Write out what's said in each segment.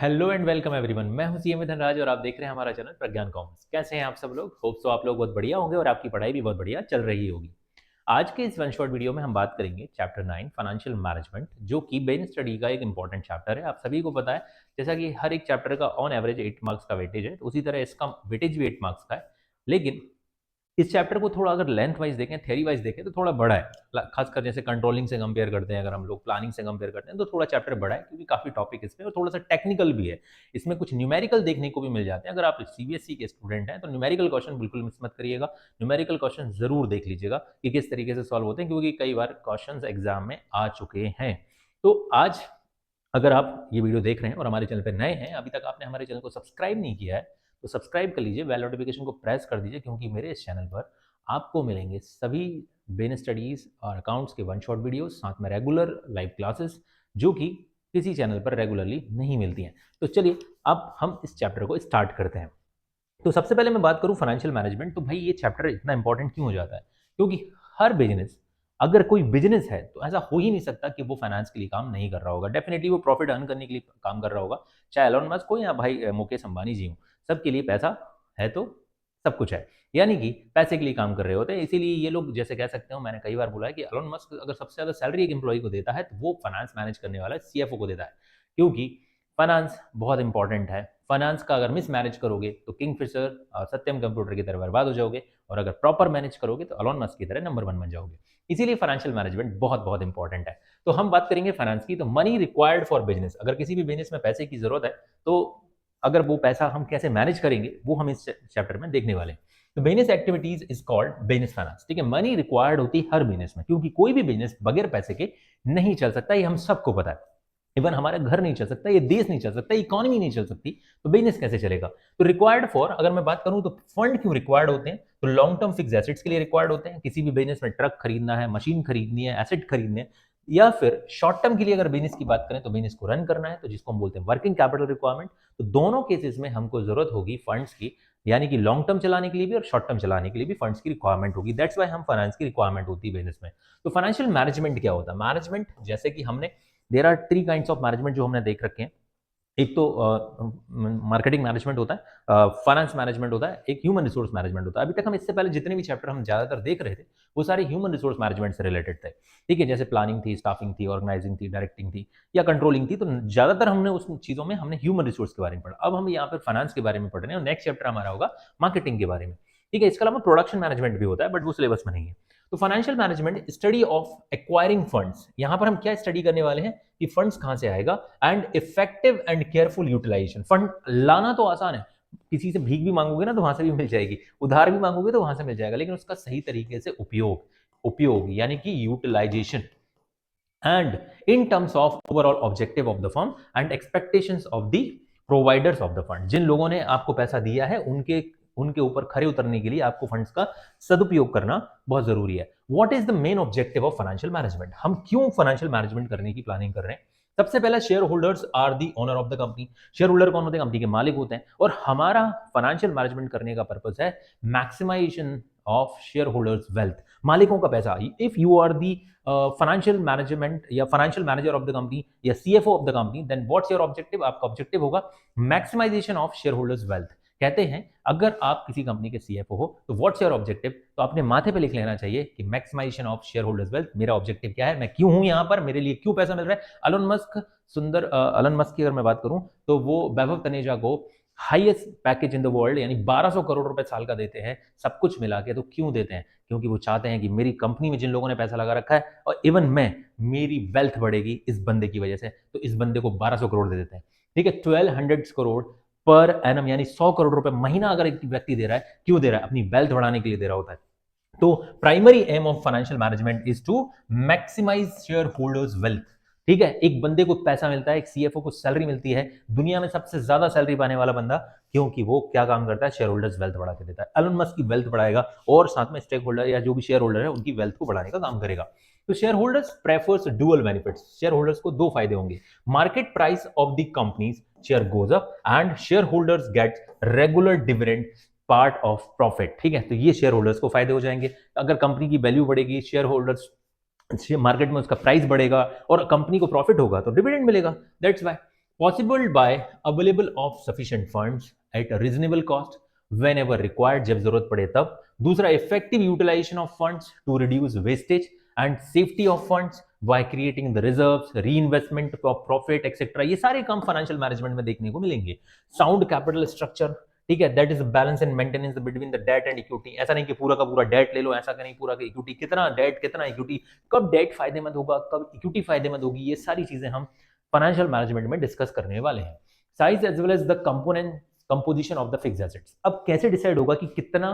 Hello and welcome everyone. मैं हूं CM Dhanraj और आप देख रहे हैं हमारा चैनल प्रज्ञान कॉमर्स। कैसे हैं आप सब लोग? होप सो आप लोग बहुत बढ़िया होंगे और आपकी पढ़ाई भी बहुत बढ़िया चल रही होगी। आज के इस वन शॉट वीडियो में हम बात करेंगे चैप्टर 9 फाइनेंशियल मैनेजमेंट, जो कि बेन स्टडी का एक इंपॉर्टेंट चैप्टर है। आप सभी को पता है, जैसा कि हर एक चैप्टर का ऑन एवरेज 8 मार्क्स का वेटेज है, तो उसी तरह इसका वेटेज भी 8 मार्क्स का है। लेकिन इस चैप्टर को थोड़ा अगर लेंथ वाइज देखें, थ्योरी वाइज देखें तो थोड़ा बड़ा है। खासकर जैसे कंट्रोलिंग से कंपेयर करते हैं, अगर हम लोग प्लानिंग से कंपेयर करते हैं तो थोड़ा चैप्टर बड़ा है, क्योंकि काफी टॉपिक इसमें और थोड़ा सा टेक्निकल भी है। इसमें कुछ न्यूमेरिकल देखने को भी मिल जाते हैं। अगर आप सीबीएसई के स्टूडेंट हैं तो न्यूमेरिकल क्वेश्चन बिल्कुल मिस मत करिएगा। न्यूमेरिकल क्वेश्चन जरूर देख लीजिएगा कि किस तरीके से सॉल्व होते हैं, क्योंकि कई बार क्वेश्चन एग्जाम में आ चुके हैं। तो आज अगर आप ये वीडियो देख रहे हैं और हमारे चैनल पर नए हैं, अभी तक आपने हमारे चैनल को सब्सक्राइब नहीं किया है, तो सब्सक्राइब कर लीजिए, बेल नोटिफिकेशन को प्रेस कर दीजिए, क्योंकि मेरे इस चैनल पर आपको मिलेंगे सभी बेन स्टडीज और अकाउंट्स के वन शॉट वीडियोस, साथ में रेगुलर लाइव क्लासेस, जो कि किसी चैनल पर रेगुलरली नहीं मिलती हैं। तो चलिए अब हम इस चैप्टर को स्टार्ट करते हैं। तो सबसे पहले मैं बात करूं फाइनेंशियल मैनेजमेंट, तो भाई ये चैप्टर इतना इंपॉर्टेंट क्यों हो जाता है? क्योंकि हर बिजनेस, अगर कोई बिजनेस है तो ऐसा हो ही नहीं सकता कि वो फाइनेंस के लिए काम नहीं कर रहा होगा। डेफिनेटली वो प्रॉफिट अर्न करने के लिए काम कर रहा होगा। चाहे एलोन मस्क हो या भाई मुकेश अंबानी जी हो, सबके लिए पैसा है तो सब कुछ है। यानी कि पैसे के लिए काम कर रहे होते हैं। इसीलिए ये लोग, जैसे कह सकते हो, मैंने कई बार बोला है कि एलोन मस्क अगर सबसे ज्यादा सैलरी एक एम्प्लॉय को देता है तो वो फाइनेंस मैनेज करने वाला सीएफओ को देता है। क्योंकि फाइनेंस बहुत इंपॉर्टेंट है। फाइनेंस का अगर मिस मैनेज करोगे तो किंगफिशर और सत्यम कंप्यूटर की तरह बर्बाद हो जाओगे, और अगर प्रॉपर मैनेज करोगे तो एलोन मस्क की तरह नंबर 1 बन जाओगे। इसीलिए फाइनेंशियल मैनेजमेंट बहुत बहुत इंपॉर्टेंट है। तो हम बात करेंगे फाइनेंस की। तो मनी रिक्वायर्ड फॉर बिजनेस, अगर किसी भी बिजनेस में पैसे की जरूरत है तो अगर वो पैसा हम कैसे मैनेज करेंगे वो हम इस चैप्टर में देखने वाले हैं। तो business activities is called business finance. ठीक है, मनी रिक्वायर्ड होती है हर बिजनेस में, क्योंकि कोई भी बिजनेस बगैर पैसे के नहीं चल सकता, ये हम सबको पता है। इवन हमारा घर नहीं चल सकता, ये देश नहीं चल सकता, इकोनॉमी नहीं चल सकती, तो बिजनेस कैसे चलेगा? तो रिक्वायर्ड फॉर, अगर मैं बात करूं तो फंड क्यों रिक्वायर्ड होते हैं? तो लॉन्ग टर्म फिक्स एसेट्स के लिए रिक्वायर्ड होते हैं। किसी भी बिजनेस में ट्रक खरीदना है, मशीन खरीदनी है, एसेट खरीदने हैं, या फिर शॉर्ट टर्म के लिए अगर बिजनेस की बात करें तो बिजनेस को रन करना है, तो जिसको हम बोलते हैं वर्किंग कैपिटल रिक्वायरमेंट। तो दोनों केसेस में हमको जरूरत होगी फंड्स की, यानी कि लॉन्ग टर्म चलाने के लिए भी और शॉर्ट टर्म चलाने के लिए भी फंड्स की रिक्वायरमेंट होगी। दैट्स वाई हम फाइनेंस की रिक्वायरमेंट होती है बिजनेस में। तो फाइनेंशियल मैनेजमेंट क्या होता है? मैनेजमेंट, जैसे कि हमने, there are 3 kinds of management जो हमने देख रखे हैं। एक तो मार्केटिंग मैनेजमेंट होता है, फाइनेंस मैनेजमेंट होता है, एक ह्यूमन रिसोर्स मैनेजमेंट होता है। अभी तक हम इससे पहले जितने भी चैप्टर हम ज्यादातर देख रहे थे वो सारे ह्यूमन रिसोर्स मैनेजमेंट से रिलेटेड थे। ठीक है, जैसे प्लानिंग थी, स्टाफिंग थी, ऑर्गेनाइजिंग थी, डायरेक्टिंग थी या कंट्रोलिंग थी। तो ज्यादातर हमने उस चीजों में हमने ह्यूमन रिसोर्स के बारे में पढ़ा। अब हम यहाँ पर फाइनेंस के बारे में पढ़ रहे हैं और नेक्स्ट चैप्टर हमारा होगा मार्केटिंग के बारे में। ठीक है, इसके अलावा प्रोडक्शन मैनेजमेंट भी होता है, बट वो सिलेबस में नहीं है। तो financial management, study of acquiring funds. यहां पर हम क्या स्टडी करने वाले हैं कि फंड्स कहां से आएगा, and effective and careful utilisation. Fund लाना तो आसान है, किसी से भीख भी मांगोगे ना तो वहां से भी मिल जाएगी, उधार भी मांगोगे तो वहां से मिल जाएगा, लेकिन उसका सही तरीके से उपयोग, यानी कि utilization, and in terms of overall objective of the firm and expectations of the providers of the fund. जिन लोगों ने आपको पैसा दिया है उनके उनके ऊपर खरे उतरने के लिए आपको फंड्स का सदुपयोग करना बहुत जरूरी है। What is the main objective of financial management? हम क्यों फाइनेंशियल मैनेजमेंट करने की प्लानिंग कर रहे हैं? सबसे पहला, share holders are the owner of the company. Share holder कौन होते हैं? कंपनी के मालिक होते हैं। और हमारा फाइनेंशियल मैनेजमेंट करने का पर्पस है maximization of share holders wealth, मालिकों का पैसा। If you are the financial management या financial manager of the company या CFO of the company, then what's your objective? आपका ऑब्जेक्टिव होगा maximization of share holders wealth. कहते हैं अगर आप किसी कंपनी के सीएफओ हो तो व्हाट्स योर ऑब्जेक्टिव, तो अपने माथे पे लिख लेना चाहिए कि maximisation of share holders wealth. मेरा ऑब्जेक्टिव क्या है, मैं क्यों हूं यहां पर, मेरे लिए क्यों पैसा मिल रहा है। अलन मस्क की अगर मैं बात करूं तो वो वैभव तनेजा को highest package in the world, यानी 1200 करोड़ रुपए साल का देते हैं, सब कुछ मिला के। तो क्यों देते हैं? क्योंकि वो चाहते हैं कि मेरी कंपनी में जिन लोगों ने पैसा लगा रखा है और इवन मैं, मेरी वेल्थ बढ़ेगी इस बंदे की वजह से, तो इस बंदे को 1200 करोड़ दे देते हैं। ठीक है, 1200 करोड़ पर एनम, यानी 100 करोड़ रुपए महीना अगर एक व्यक्ति दे रहा है, क्यों दे रहा है? अपनी वेल्थ बढ़ाने के लिए दे रहा होता है। तो primary aim of financial management is to maximise share holders wealth. ठीक है, एक बंदे को पैसा मिलता है, एक सीएफओ को सैलरी मिलती है, दुनिया में सबसे ज्यादा सैलरी पाने वाला बंदा, क्योंकि वो क्या काम करता है? शेयर होल्डर्स वेल्थ बढ़ा के देता है। एलन मस्क की वेल्थ बढ़ाएगा और साथ में स्टेक होल्डर या जो भी शेयर होल्डर है उनकी वेल्थ को बढ़ाने का काम करेगा। तो share holders prefers dual benefits. Share holders को दो फायदे होंगे, market price of the company's share goes up and share holders get regular dividend part of profit. ठीक है, तो ये शेयर होल्डर्स को फायदे हो जाएंगे। अगर कंपनी की वैल्यू बढ़ेगी, शेयर होल्डर्स, मार्केट में उसका प्राइस बढ़ेगा और कंपनी को प्रॉफिट होगा तो डिविडेंड मिलेगा। That's why possible by available of sufficient funds at reasonable cost whenever required, जब जरूरत पड़े तब। दूसरा, effective utilisation of funds to reduce wastage and safety of funds by creating the reserves, reinvestment of profit etcetera. ये सारे काम financial management में देखने को मिलेंगे। साउंड कैपिटल स्ट्रक्चर, ठीक है, that is balance and maintenance between the debt and equity. ऐसा नहीं कि पूरा का पूरा डेट ले लो, ऐसा नहीं पूरा का इक्विटी, कितना डेट कितना इक्विटी, कब डेट फायदेमंद होगा कब इक्विटी फायदेमंद होगी, ये सारी चीजें हम फाइनेंशियल मैनेजमेंट में डिस्कस करने वाले हैं। Size as well as the component composition of the fixed assets. अब कैसे डिसाइड होगा कि कितना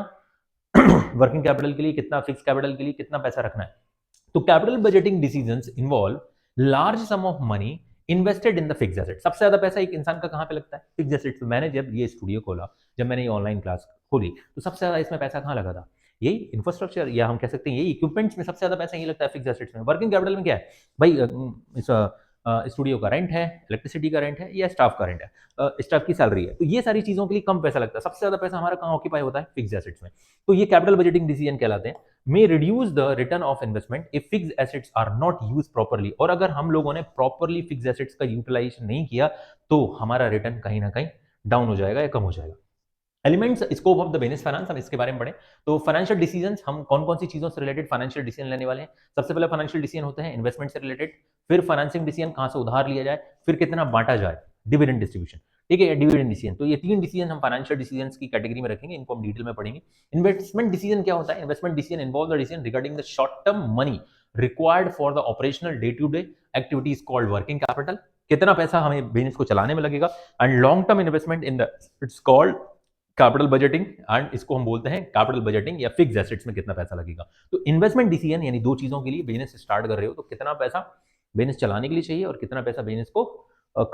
वर्किंग कैपिटल के लिए, कितना फिक्स कैपिटल के लिए कितना पैसा रखना है। तो capital budgeting decisions involve large some of money invested in the fixed asset. सबसे ज्यादा पैसा एक इंसान का कहां पे लगता है? Fixed assets. मैंने जब ये स्टूडियो खोला, जब मैंने ये ऑनलाइन क्लास खोली, तो सबसे ज्यादा इसमें पैसा कहां लगा था? यही इंफ्रास्ट्रक्चर, या हम कह सकते हैं यही इक्विपमेंट्स में सबसे ज्यादा पैसा यही लगता है फिक्स्ड एसेट्स में। वर्किंग कैपिटल में क्या है भाई? इस स्टूडियो का रेंट है, इलेक्ट्रिसिटी का रेंट है, या स्टाफ का रेंट है, स्टाफ की सैलरी है। तो ये सारी चीजों के लिए कम पैसा लगता है। सबसे ज्यादा पैसा हमारा कहाँ ऑक्यूपाई होता है? फिक्स्ड एसेट्स में। तो ये कैपिटल बजटिंग डिसीजन कहलाते हैं। May reduce the return of investment if fixed assets are not used properly. और अगर हम लोगों ने प्रॉपर्ली फिक्स्ड एसेट्स का यूटिलाइजेशन नहीं किया तो हमारा रिटर्न कहीं ना कहीं डाउन हो जाएगा या कम हो जाएगा। Elements scope of the business finance, हम इसके बारे में पढ़ें। तो फाइनेंशियल डिसीजंस, हम कौन कौन सी चीजों से रिलेटेड फाइनेंशियल डिसीजन लेने वाले हैं। सबसे पहले फाइनेंशियल डिसीजन होते हैं इन्वेस्टमेंट से रिलेटेड, फिर फाइनेंसिंग डिसीजन कहां से उधार लिया जाए, फिर कितना बांटा जाए, डिविडेंड डिस्ट्रीब्यूशन, ठीक है, डिविडेंड डिसीजन। तो ये तीन डिसीजन हम फाइनेंशियल डिसीजन की कैटेगरी में रखेंगे, इनको हम डिटेल में पढ़ेंगे। इन्वेस्टमेंट डिसीजन क्या होता है? Investment decision involve the decision regarding the short term money required for the operational day to day activities called working capital. कितना पैसा हमें बिजनेस को चलाने में लगेगा। And long term investment in the, it's called capital budgeting, and इसको हम बोलते हैं कैपिटल बजटिंग या फिक्स्ड एसेट्स में कितना पैसा लगेगा। तो इन्वेस्टमेंट डिसीजन यानी दो चीजों के लिए, बिजनेस स्टार्ट कर रहे हो तो कितना पैसा बिजनेस चलाने के लिए चाहिए और कितना पैसा बिजनेस को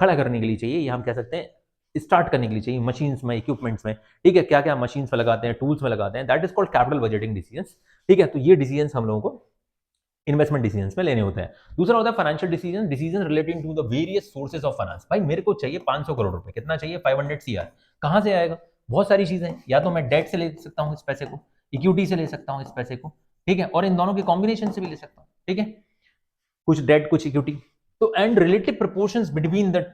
खड़ा करने के लिए चाहिए, या हम कह सकते हैं स्टार्ट करने के लिए चाहिए, मशीन्स में, इक्विपमेंट्स में, ठीक है, क्या क्या मशीन्स में लगाते हैं, टूल्स में लगाते हैं, that is called capital budgeting decisions, ठीक है। तो ये डिसीजंस हम लोगों को इन्वेस्टमेंट डिसीजंस में लेने होते हैं। दूसरा होता है financial decision, decision relating to the various sources of finance. भाई मेरे को चाहिए 500 करोड़ रुपए, कितना चाहिए? 500 CR। कहां से आएगा? बहुत सारी चीजें, या तो मैं डेट से ले सकता हूं इस पैसे को, इक्विटी से ले सकता हूं इस पैसे को, ठीक है, और इन दोनों के कॉम्बिनेशन से भी ले सकता हूं, ठीक है, कुछ डेट कुछ इक्विटी। तो and relative proportions between the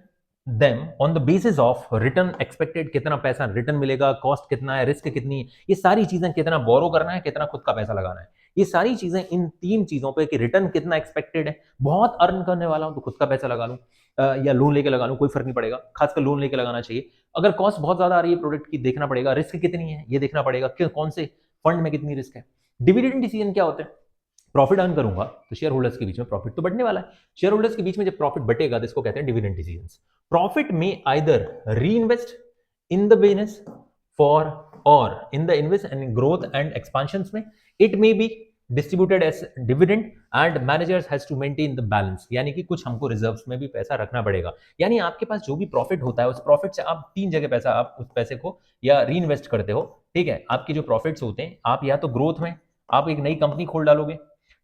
them on the basis of return expected, कितना पैसा रिटर्न मिलेगा, कॉस्ट कितना है, रिस्क कितनी है, ये सारी चीजें, कितना बोरो करना है, कितना खुद का पैसा लगाना है, ये सारी चीजें इन तीन चीजों पे कि रिटर्न कितना एक्सपेक्टेड है, बहुत अर्न करने वाला हूं तो खुद का पैसा लगा लूं या लोन लेके लगा लूं, कोई फर्क नहीं पड़ेगा, खासकर लोन लेके लगाना चाहिए। अगर कॉस्ट बहुत ज्यादा आ रही है प्रोडक्ट की, देखना पड़ेगा रिस्क कितनी है, ये देखना पड़ेगा कि कौन से फंड में कितनी रिस्क है। डिविडेंड डिसीजन क्या होते हैं? प्रॉफिट अर्न करूंगा तो शेयर होल्डर्स के बीच में प्रॉफिट तो बढ़ने वाला है, शेयर होल्डर्स के बीच में जब प्रॉफिट बटेगा तो इसको कहते हैं डिविडेंड डिसीजंस। प्रॉफिट में either reinvest in the business for और in the invest and growth and expansions में, it may be distributed as dividend and managers has to maintain the balance, यानी कि कुछ हमको रिजर्व्स में भी पैसा रखना पड़ेगा। यानी आपके पास जो भी प्रॉफिट होता है उस प्रॉफिट से आप तीन जगह पैसा, आप उस पैसे को या री इन्वेस्ट करते हो, ठीक है। आपके जो प्रॉफिट्स होते हैं आप या तो ग्रोथ में, आप एक नई कंपनी खोल डालोगे,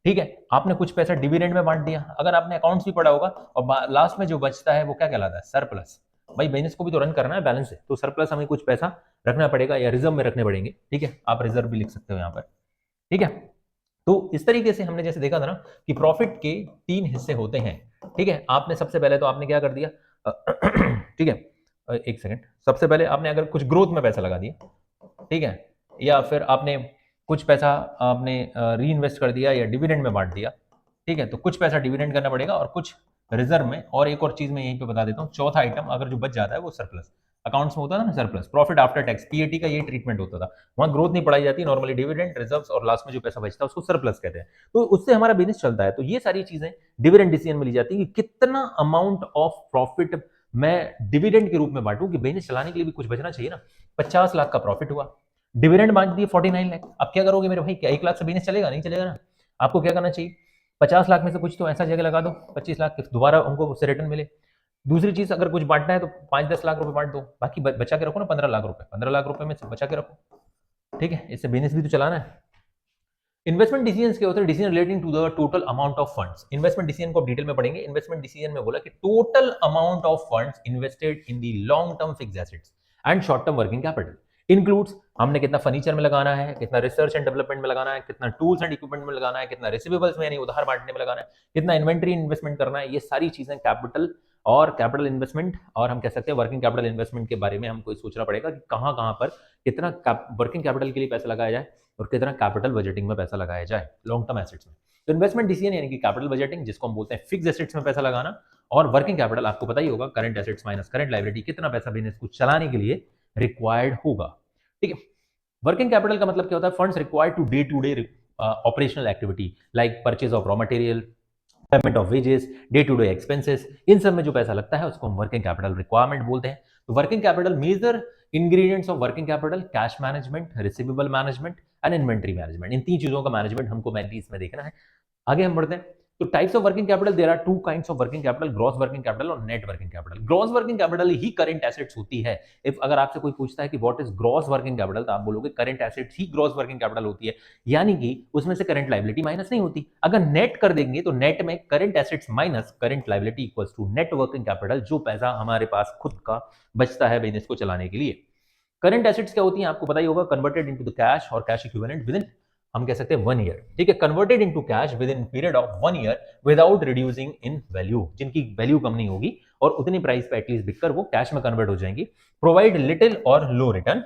ठीक है, आपने कुछ पैसा डिविडेंड में बांट दिया, अगर आपने अकाउंट्स भी पढ़ा होगा, और लास्ट में जो बचता है वो क्या कहलाता है? सरप्लस। भाई बिजनेस को भी तो रन करना है बैलेंस से, तो सरप्लस हमें कुछ पैसा रखना पड़ेगा या रिजर्व में रखने पड़ेंगे, ठीक है, आप रिजर्व भी लिख सकते हो यहाँ पर, ठीक है। तो इस तरीके से हमने जैसे देखा था ना कि प्रॉफिट के तीन हिस्से होते हैं, ठीक है। आपने सबसे पहले तो आपने क्या कर दिया ठीक है, एक सेकंड, सबसे पहले आपने अगर कुछ ग्रोथ में पैसा लगा दिया, ठीक है, या फिर आपने कुछ पैसा आपने री इन्वेस्ट कर दिया या डिविडेंड में बांट दिया, ठीक है, तो कुछ पैसा डिविडेंड करना पड़ेगा और कुछ रिजर्व में। और एक और चीज मैं यहीं पे बता देता हूँ, चौथा आइटम अगर जो बच जाता है वो सरप्लस। अकाउंट्स में होता था ना surplus, profit after tax, PAT का ये ट्रीटमेंट होता था, वहां ग्रोथ नहीं पढ़ाई जाती, नॉर्मली डिविडेंड, रिजर्व्स और लास्ट में जो पैसा बचता है उसको सरप्लस कहते हैं। तो उससे हमारा बिजनेस चलता है। तो ये सारी चीजें डिविडेंड डिसीजन में ली जाती है कि कितना अमाउंट ऑफ प्रॉफिट मैं डिविडेंड के रूप में बांटूं, कि बिजनेस चलाने के लिए भी कुछ बचना चाहिए ना। 50 लाख का प्रॉफिट हुआ, डिविडेंड बांट दिए 49 लाख, अब क्या करोगे मेरे भाई? क्या 1 लाख से बिजनेस चलेगा? नहीं चलेगा ना। आपको क्या करना चाहिए? 50 लाख में से कुछ तो ऐसा जगह लगा दो 25 लाख दोबारा उनको उससे रिटर्न मिले। दूसरी चीज, अगर कुछ बांटना है तो 5-10 लाख रुपए बांट दो, बाकी बचा के रखो ना 15 लाख रुपए, 15 लाख रुपए में से बचा के रखो, ठीक है, इससे बिजनेस भी तो चलाना है। इन्वेस्टमेंट डिसीजंस क्या होते हैं? Decision relating to the total amount of funds. Investment decision को डिटेल में पढ़ेंगे। इन्वेस्टमेंट डिसीजन में बोला कि total amount of funds invested in the long term fixed assets and short term working capital includes, हमने कितना फर्नीचर में लगाना है, कितना रिसर्च एंड डेवलपमेंट में लगाना है, कितना टूल्स एंड इक्विपमेंट में लगाना है, कितना रिसीवेबल्स में यानी उधार बांटने में लगाना है, कितना इन्वेंटरी इन्वेस्टमेंट करना है, ये सारी चीजें कैपिटल और कैपिटल इन्वेस्टमेंट, और हम कह सकते हैं वर्किंग कैपिटल इन्वेस्टमेंट के बारे में हमको सोचना पड़ेगा कि कहाँ कहाँ पर कितना वर्किंग कैपिटल के लिए पैसा लगाया जाए और कितना कैपिटल बजटिंग में पैसा लगाया जाए लॉन्ग टर्म एसेट्स में। तो इन्वेस्टमेंट डिसीजन यानी कि कैपिटल बजटिंग, जिसको हम बोलते हैं फिक्स एसेट्स में पैसा लगाना, और वर्किंग कैपिटल आपको पता ही होगा, current assets minus current liability, कितना पैसा बिजनेस को चलाने के लिए रिक्वायर्ड होगा। ठीक है, वर्किंग कैपिटल का मतलब क्या होता है? Funds required to day operational activity like purchase of raw material, payment of wages, day to day expenses, इन सब में जो पैसा लगता है उसको हम वर्किंग कैपिटल रिक्वायरमेंट बोलते हैं। तो working capital major ingredients of working capital, cash management, receivable management and inventory management, इन तीन चीजों का मैनेजमेंट हमको मेनली इसमें देखना है। आगे हम बढ़ते हैं। तो types of working capital, there are two kinds of working capital, gross working capital और net working capital. Gross working capital ही करंट एसेट्स होती है। इफ अगर आपसे कोई पूछता है कि what is gross working capital, तो आप बोलोगे करंट एसेट्स ही ग्रॉस वर्किंग कैपिटल होती है, यानी कि उसमें से करंट लायबिलिटी माइनस नहीं होती। अगर नेट कर देंगे तो नेट में current assets minus current liability equals to net working capital, जो पैसा हमारे पास खुद का बचता है बिजनेस को चलाने के लिए। करंट एसेट्स क्या होती हैं आपको पता ही होगा, कन्वर्टेड इनटू द कैश और कैश इक्विवेलेंट विद इन, हम कह सकते हैं 1 ईयर। ठीक है, converted into cash with in period of 1 year without reducing in value, जिनकी वैल्यू कम नहीं होगी और उतनी प्राइस पे एटलीस्ट बिककर वो कैश में कन्वर्ट हो जाएंगी। प्रोवाइड लिटिल और लो रिटर्न,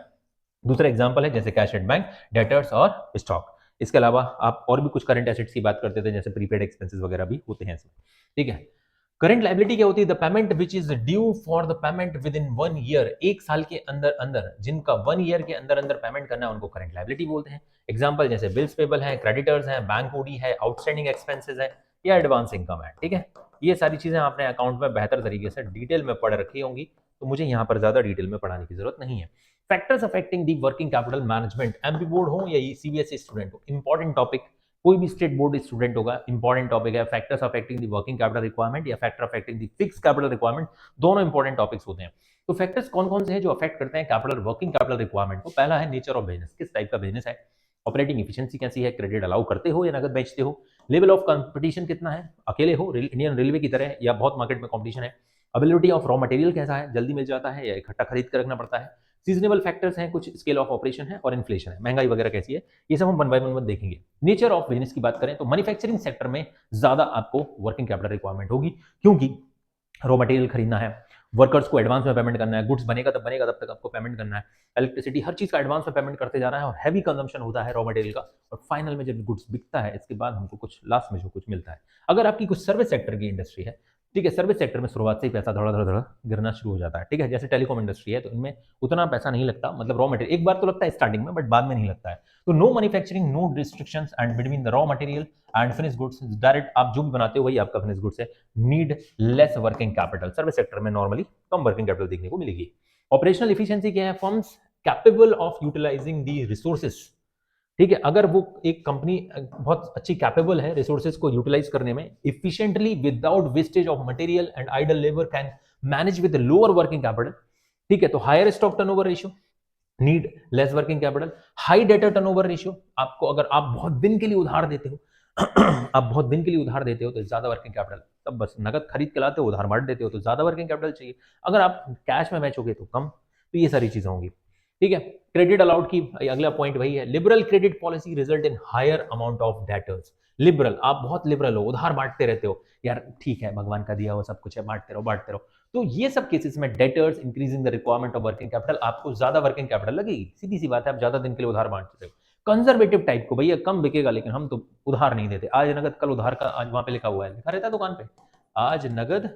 दूसरा एग्जांपल है जैसे कैश एट बैंक, डेटर्स और स्टॉक। इसके अलावा आप और भी कुछ करंट एसेट्स की बात करते थे, जैसे प्रीपेड एक्सपेंसेस वगैरह भी होते हैं इसमें। ठीक है, करंट लायबिलिटी क्या होती है? The payment which is due for the payment with in 1 year, एक साल के अंदर अंदर, जिनका 1 ईयर के अंदर अंदर पेमेंट करना है उनको करंट लायबिलिटी बोलते हैं। एग्जांपल जैसे बिल्स पेबल है, क्रेडिटर्स है, बैंक ओडी है, आउटस्टैंडिंग एक्सपेंसेस है या एडवांस इनकम है। ठीक है, ये सारी चीजें आपने अकाउंट में बेहतर तरीके से डिटेल में पढ़ रखी होंगी, तो मुझे यहाँ पर ज्यादा डिटेल में पढ़ाने की जरूरत नहीं है। Factors affecting the working capital management, MP board हो या सीबीएसई स्टूडेंट हो, इंपॉर्टेंट टॉपिक, कोई भी स्टेट बोर्ड स्टूडेंट होगा, इंपॉर्टेंट टॉपिक है। Factors affecting the working capital requirement या factor affecting the fix capital requirement, दोनों इंपॉर्टेंट टॉपिक्स होते हैं। तो फैक्टर्स कौन कौन से हैं जो अफेक्ट करते हैं कैपिटल वर्किंग कैपिटल रिक्वायरमेंट को? पहला है नेचर ऑफ बिजनेस, किस टाइप का बिजनेस है, ऑपरेटिंग एफिशिएंसी कैसी है, क्रेडिट अलाउ करते हो या नगद बेचते हो, लेवल ऑफ कंपटीशन कितना है, अकेले हो इंडियन रेलवे की तरह या बहुत मार्केट में कंपटीशन है, अवेलेबिलिटी ऑफ रॉ मटेरियल कैसा है, जल्दी मिल जाता है या इकट्ठा खरीद कर रखना पड़ता है, सीजनेबल फैक्टर्स हैं, कुछ स्केल ऑफ ऑपरेशन है और इन्फ्लेशन है, महंगाई वगैरह कैसी है, ये सब हम वन बाय वन देखेंगे। नेचर ऑफ बिजनेस की बात करें तो मैन्युफैक्चरिंग सेक्टर में ज्यादा आपको वर्किंग कैपिटल रिक्वायरमेंट होगी, क्योंकि रॉ मटेरियल खरीदना है, वर्कर्स को एडवांस में पेमेंट करना है, गुड्स बनेगा तब तक आपको पेमेंट करना है, इलेक्ट्रिसिटी, हर चीज का एडवांस में पेमेंट करते जाना है और हैवी कंजम्पशन होता है रॉ मटेरियल का, और फाइनल में जब गुड्स बिकता है इसके बाद हमको कुछ लास्ट में जो कुछ मिलता है। अगर आपकी कुछ सर्विस सेक्टर की इंडस्ट्री है, ठीक है, सर्विस सेक्टर में शुरुआत से ही पैसा धड़ा धड़ा धड़ा गिरना शुरू हो जाता है। ठीक है, जैसे टेलीकॉम इंडस्ट्री है तो इनमें उतना पैसा नहीं लगता, मतलब रॉ मटेरियल एक बार तो लगता है स्टार्टिंग में, बट बाद में नहीं लगता है। तो no manufacturing, no restrictions and between the raw material and finish goods, direct आप जो भी बनाते हो वही आपका फिनिश गुड्स है, need less working capital. Service sector में नॉर्मली कम वर्किंग कैपिटल देखने को मिलेगी। ऑपरेशनल एफिशिएंसी क्या है? Firms capable of utilising the resources. ठीक है, अगर वो एक कंपनी बहुत अच्छी कैपेबल है रिसोर्सेज को यूटिलाइज करने में efficiently without wastage of material and idle labour, can manage with lower working capital. ठीक है, तो higher stock turnover ratio, need less working capital, high debtor turnover ratio, आपको अगर आप बहुत दिन के लिए उधार देते हो आप बहुत दिन के लिए उधार देते हो तो ज्यादा वर्किंग कैपिटल, तब बस नगद खरीद के लाते हो उधार बांट देते हो तो ज्यादा वर्किंग कैपिटल चाहिए, अगर आप कैश में बेचोगे तो कम। तो ये सारी चीजें होंगी। ठीक है, क्रेडिट अलाउड की अगला पॉइंट वही है, liberal credit policy result in higher amount of debtors. Liberal, आप बहुत लिबरल हो, उधार बांटते रहते हो, यार ठीक है भगवान का दिया हुआ सब कुछ है, बांटते रहो बांटते रहो, तो ये सब केसेस में debtors increasing the requirement of working capital, आपको ज्यादा वर्किंग कैपिटल लगेगी, सीधी सी बात है, आप ज्यादा दिन के लिए उधार बांटते हो। कंजर्वेटिव टाइप को, भैया कम बिकेगा लेकिन हम तो उधार नहीं देते, आज नगद कल उधार का, आज वहां पे लिखा हुआ है, लिखा रहता है दुकान पे, आज नगद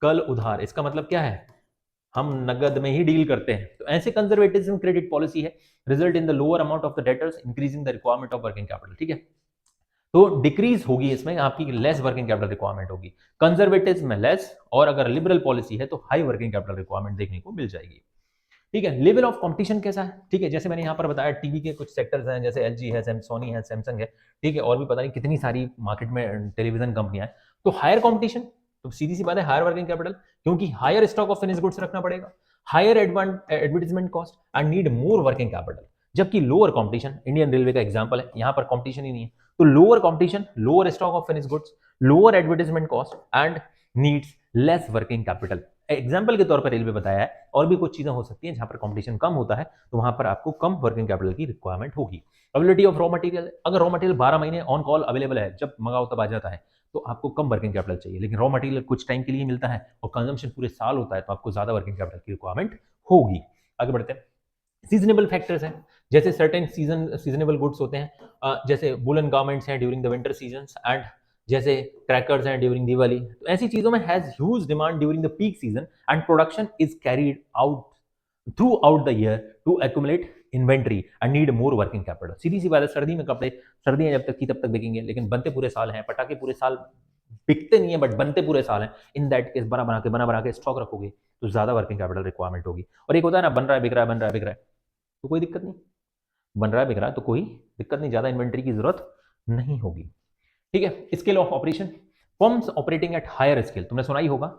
कल उधार, इसका मतलब क्या है? हम नगद में ही डील करते हैं। तो ऐसे कंजर्वेटिज्म क्रेडिट पॉलिसी है, result in the lower amount of the debtors increasing the requirement of working capital. ठीक है, तो डिक्रीज होगी इसमें, आपकी लेस वर्किंग कैपिटल रिक्वायरमेंट होगी, कंजर्वेटिज्म में लेस, और अगर लिबरल पॉलिसी है तो हाई वर्किंग कैपिटल रिक्वायरमेंट देखने को मिल जाएगी। ठीक है, लेवल ऑफ कंपटीशन कैसा है? ठीक है, जैसे मैंने यहाँ पर बताया टीवी के कुछ सेक्टर्स हैं, जैसे एलजी है, सोनी है, सैमसंग है, ठीक है, और भी पता नहीं कितनी सारी मार्केट में टेलीविजन कंपनियां हैं, तो हायर कंपटीशन, तो सीधी सी बात है हायर वर्किंग कैपिटल, क्योंकि higher stock of finish goods रखना पड़ेगा, higher advertisement cost and need more working capital. जबकि लोअर कंपटीशन, इंडियन रेलवे का एग्जांपल है, यहाँ पर कंपटीशन ही नहीं है, तो lower competition, lower stock of finish goods, lower advertisement cost and needs less working capital. Example के तौर पर रेलवे बताया है, और भी कुछ चीजें हो सकती हैं जहां पर कंपटीशन कम होता है तो वहां पर आपको कम वर्किंग कैपिटल की रिक्वायरमेंट होगी। अवेलेबिलिटी ऑफ रॉ मटेरियल, अगर रॉ मटेरियल 12 महीने ऑन कॉल अवेलेबल है, जब मंगाओ तब आ जाता है, तो आपको कम वर्किंग कैपिटल चाहिए, लेकिन रॉ मटेरियल कुछ टाइम के लिए मिलता है और कंजम्पशन पूरे साल होता है, तो आपको ज़्यादा वर्किंग कैपिटल की रिक्वायरमेंट होगी। आगे बढ़ते हैं। सीजनेबल फैक्टर्स हैं, जैसे सर्टेन सीजनेबल गुड्स होते हैं, जैसे वुलन गारमेंट्स हैं during the winter season, and जैसे क्रैकर्स हैं ड्यूरिंग दिवाली। तो ऐसी चीज़ों में has huge demand during the peak season and production is carried out throughout the year to accumulate inventory and need more working capital. सीधी सी बात है, सर्दी में कपड़े सर्दियां जब तक की तब तक बिकेंगे, लेकिन बनते पूरे साल हैं, पटाखे पूरे साल बिकते नहीं है बट बनते पूरे साल हैं। इन दैट केस बना बना के स्टॉक रखोगे तो ज्यादा वर्किंग कैपिटल रिक्वायरमेंट होगी। और एक होता है ना, बन रहा है बिक रहा है, बन रहा है बिक रहा है, तो कोई दिक्कत नहीं, बन रहा है बिक रहा है तो कोई दिक्कत नहीं, ज्यादा इन्वेंट्री की जरूरत नहीं होगी। ठीक है। Scale of operation, firms operating at higher scale, तुमने सुना ही होगा,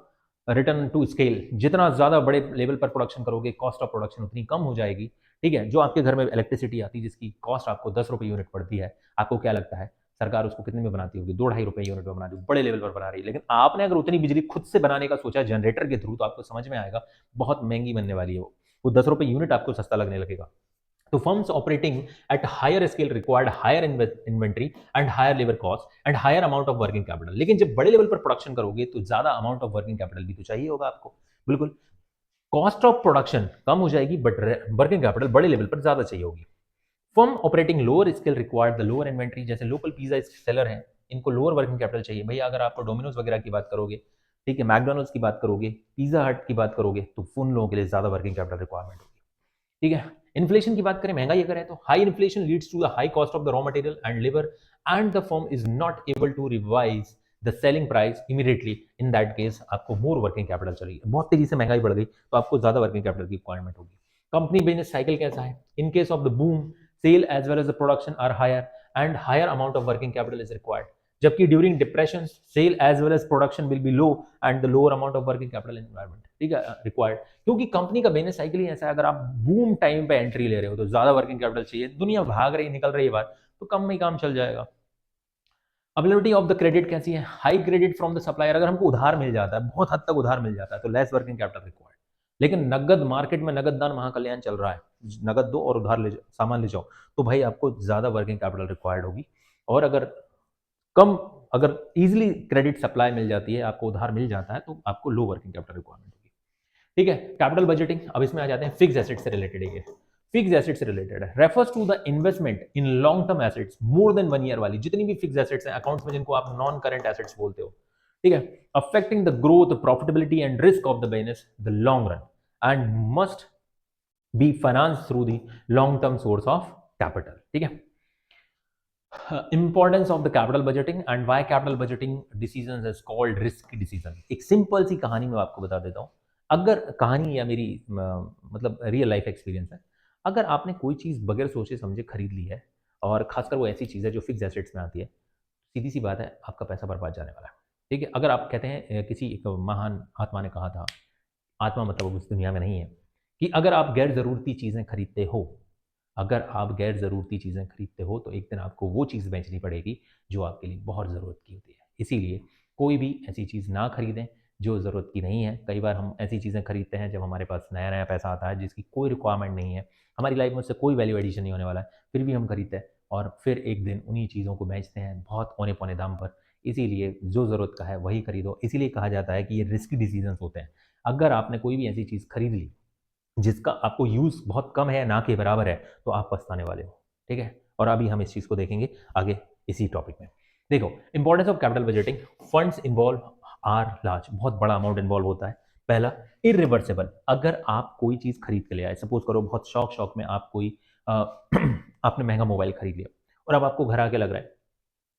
रिटर्न टू स्केल, जितना ज्यादा बड़े लेवल पर प्रोडक्शन करोगे कॉस्ट ऑफ प्रोडक्शन उतनी कम हो जाएगी। ठीक है। जो आपके घर में इलेक्ट्रिसिटी आती है जिसकी कॉस्ट आपको 10 रुपये यूनिट पड़ती है, आपको क्या लगता है सरकार उसको कितने में बनाती होगी? 2-2.5 रुपये यूनिट में बनाती होगी, बड़े लेवल पर बना रही है। लेकिन आपने अगर उतनी बिजली खुद से बनाने का सोचा जनरेटर के थ्रू, तो आपको समझ में आएगा बहुत महंगी बनने वाली है वो 10 रुपये यूनिट आपको सस्ता लगने लगेगा। तो firms operating at higher scale required higher inventory and higher labor cost and higher amount of working capital। लेकिन जब बड़े लेवल पर प्रोडक्शन करोगे तो ज्यादा अमाउंट ऑफ वर्किंग कैपिटल भी तो चाहिए होगा आपको। बिल्कुल, कॉस्ट ऑफ प्रोडक्शन कम हो जाएगी बट वर्किंग कैपिटल बड़े लेवल पर ज्यादा चाहिए होगी। Firm operating lower scale required the lower inventory, जैसे लोकल पिज्जा सेलर हैं, इनको लोअर वर्किंग कैपिटल चाहिए। भैया अगर आप डोमिनोज वगैरह की बात करोगे, ठीक है, मैकडोनल्ड्स की बात करोगे, पिज्जा हट की बात करोगे, तो उन लोगों के लिए ज्यादा वर्किंग कैपिटल रिक्वायरमेंट होगी। ठीक है। इन्फ्लेशन की बात करें, महंगाई करें, तो high inflation leads to the high cost of the raw material and labour and the firm is not able to revise the selling price immediately. In that case आपको मोर वर्किंग कैपिटल चाहिए। बहुत तेजी से महंगाई बढ़ गई तो आपको ज्यादा वर्किंग कैपिटल की रिक्वायरमेंट होगी। कंपनी बिजनेस साइकिल कैसा है? In case of the boom, sale as well as the production are higher and higher amount of working capital is required, जबकि during depression sale as well as production will be low and the lower amount of working capital environment, ठीक है, required. क्योंकि company का business cycle ही ऐसा है, अगर आप boom time पे एंट्री ले रहे हो तो ज्यादा वर्किंग कैपिटल चाहिए, दुनिया भाग रही निकल रही है बात, तो कम में ही काम चल जाएगा। अवेलेबिलिटी ऑफ द क्रेडिट कैसी है? High credit from the supplier, अगर हमको उधार मिल जाता है, बहुत हद तक उधार मिल जाता है, तो लेस वर्किंग कैपिटल रिक्वायर्ड। लेकिन नगद मार्केट में नगद दान महाकल्याण चल रहा है, नगद दो और उधार ले सामान ले जाओ, तो भाई आपको ज्यादा वर्किंग कैपिटल रिक्वायर्ड होगी। और कम अगर इजीली क्रेडिट सप्लाई मिल जाती है, आपको उधार मिल जाता है, तो आपको लो वर्किंग कैपिटल रिक्वायरमेंट होगी। ठीक है। कैपिटल बजटिंग, अब इसमें आ जाते हैं फिक्स एसेट से रिलेटेड है। फिक्स एसेट से रिलेटेड है, refers to the investment in long term assets more than 1 year वाली जितनी भी फिक्स एसेट्स हैं अकाउंट्स में, जिनको आप नॉन करंट एसेट्स बोलते हो, ठीक है, affecting the growth profitability and risk of the business the long run and must be finance through the long term source of capital. ठीक है। Importance of the capital budgeting and why capital budgeting decisions is called risk decision. एक simple सी कहानी मैं आपको बता देता हूं, अगर कहानी या मेरी मतलब रियल लाइफ एक्सपीरियंस है, अगर आपने कोई चीज़ बगैर सोचे समझे खरीद ली है, और खासकर वो ऐसी चीज़ है जो फिक्स एसेट्स में आती है, सीधी सी बात है आपका पैसा बर्बाद जाने वाला है। ठीक है। अगर आप कहते हैं किसी एक महान आत्मा ने कहा था, आत्मा मतलब उस दुनिया में नहीं है, कि अगर आप गैर ज़रूरती चीज़ें खरीदते हो, अगर आप गैर ज़रूरती चीज़ें खरीदते हो, तो एक दिन आपको वो चीज़ बेचनी पड़ेगी जो आपके लिए बहुत ज़रूरत की होती है। इसीलिए कोई भी ऐसी चीज़ ना खरीदें जो ज़रूरत की नहीं है। कई बार हम ऐसी चीज़ें खरीदते हैं जब हमारे पास नया नया पैसा आता है जिसकी कोई रिक्वायरमेंट नहीं है, हमारी लाइफ में उससे कोई वैल्यू एडिशन नहीं होने वाला है, फिर भी हम खरीदते हैं और फिर एक दिन उन्हीं चीज़ों को बेचते हैं बहुत औने पौने दाम पर। इसीलिए जो ज़रूरत का है वही खरीदो। इसीलिए कहा जाता है कि ये रिस्की डिसीजंस होते हैं। अगर आपने कोई भी ऐसी चीज़ खरीद ली जिसका आपको यूज़ बहुत कम है, ना के बराबर है, तो आप पछताने वाले हो। ठीक है। और अभी हम इस चीज़ को देखेंगे आगे इसी टॉपिक में। देखो, importance of capital budgeting, funds involve are large, बहुत बड़ा अमाउंट इन्वॉल्व होता है। पहला, इरिवर्सिबल, अगर आप कोई चीज़ खरीद के ले आए, सपोज करो बहुत शौक में आप कोई आपने महंगा मोबाइल खरीद लिया और अब आपको घर आके लग रहा है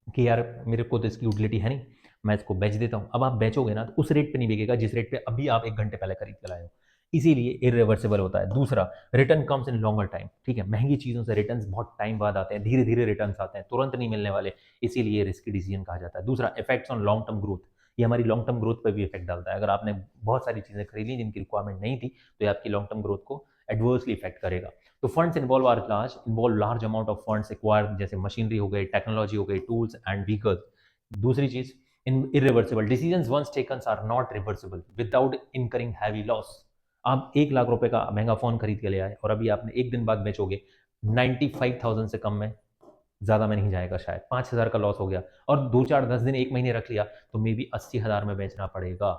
कि यार मेरे को तो इसकी यूटिलिटी है नहीं, मैं इसको बेच देता हूँ। अब आप बेचोगे ना तो उस रेट पे नहीं बिकेगा जिस रेट पे अभी आप 1 घंटे पहले खरीद के लाए हो, इसीलिए इरिवर्सिबल होता है। दूसरा, return comes in longer time, ठीक है, महंगी चीज़ों से रिटर्न बहुत टाइम बाद आते हैं, धीरे धीरे रिटर्न आते हैं, तुरंत नहीं मिलने वाले, इसीलिए रिस्की डिसीजन कहा जाता है। दूसरा, effects on long term growth, ये हमारी लॉन्ग टर्म ग्रोथ पर भी इफेक्ट डालता है। अगर आपने बहुत सारी चीज़ें खरीद ली जिनकी रिक्वायरमेंट नहीं थी, तो ये आपकी लॉन्ग टर्म ग्रोथ को एडवर्सली इफेक्ट करेगा। तो funds involve large amount of funds acquire, जैसे मशीनरी हो गई, टेक्नोलॉजी हो गई, टूल्स एंड व्हीकल्स। दूसरी चीज, in irreversible decisions once taken are not reversible without incurring heavy loss. आप 1 लाख रुपए का महंगा फोन खरीद के ले आए और अभी आपने एक दिन बाद बेचोगे, 95,000 से कम में ज़्यादा में नहीं जाएगा, शायद 5,000 का लॉस हो गया और 2 4 10 दिन 1 महीने रख लिया तो मे बी 80,000 में बेचना पड़ेगा,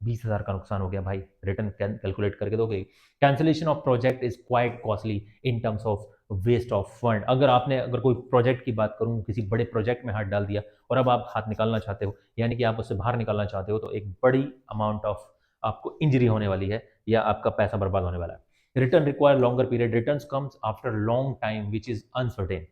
20,000 का नुकसान हो गया भाई। रिटर्न कैलकुलेट करके दोगे। Cancellation of project is quite costly in terms of waste of fund. अगर कोई प्रोजेक्ट की बात करूँ, किसी बड़े प्रोजेक्ट में हाथ डाल दिया और अब आप हाथ निकालना चाहते हो, यानी कि आप उससे बाहर निकालना चाहते हो, तो एक बड़ी अमाउंट ऑफ आपको इंजरी होने वाली है या आपका पैसा बर्बाद होने वाला है। Return require longer period, return comes after long time which is uncertain.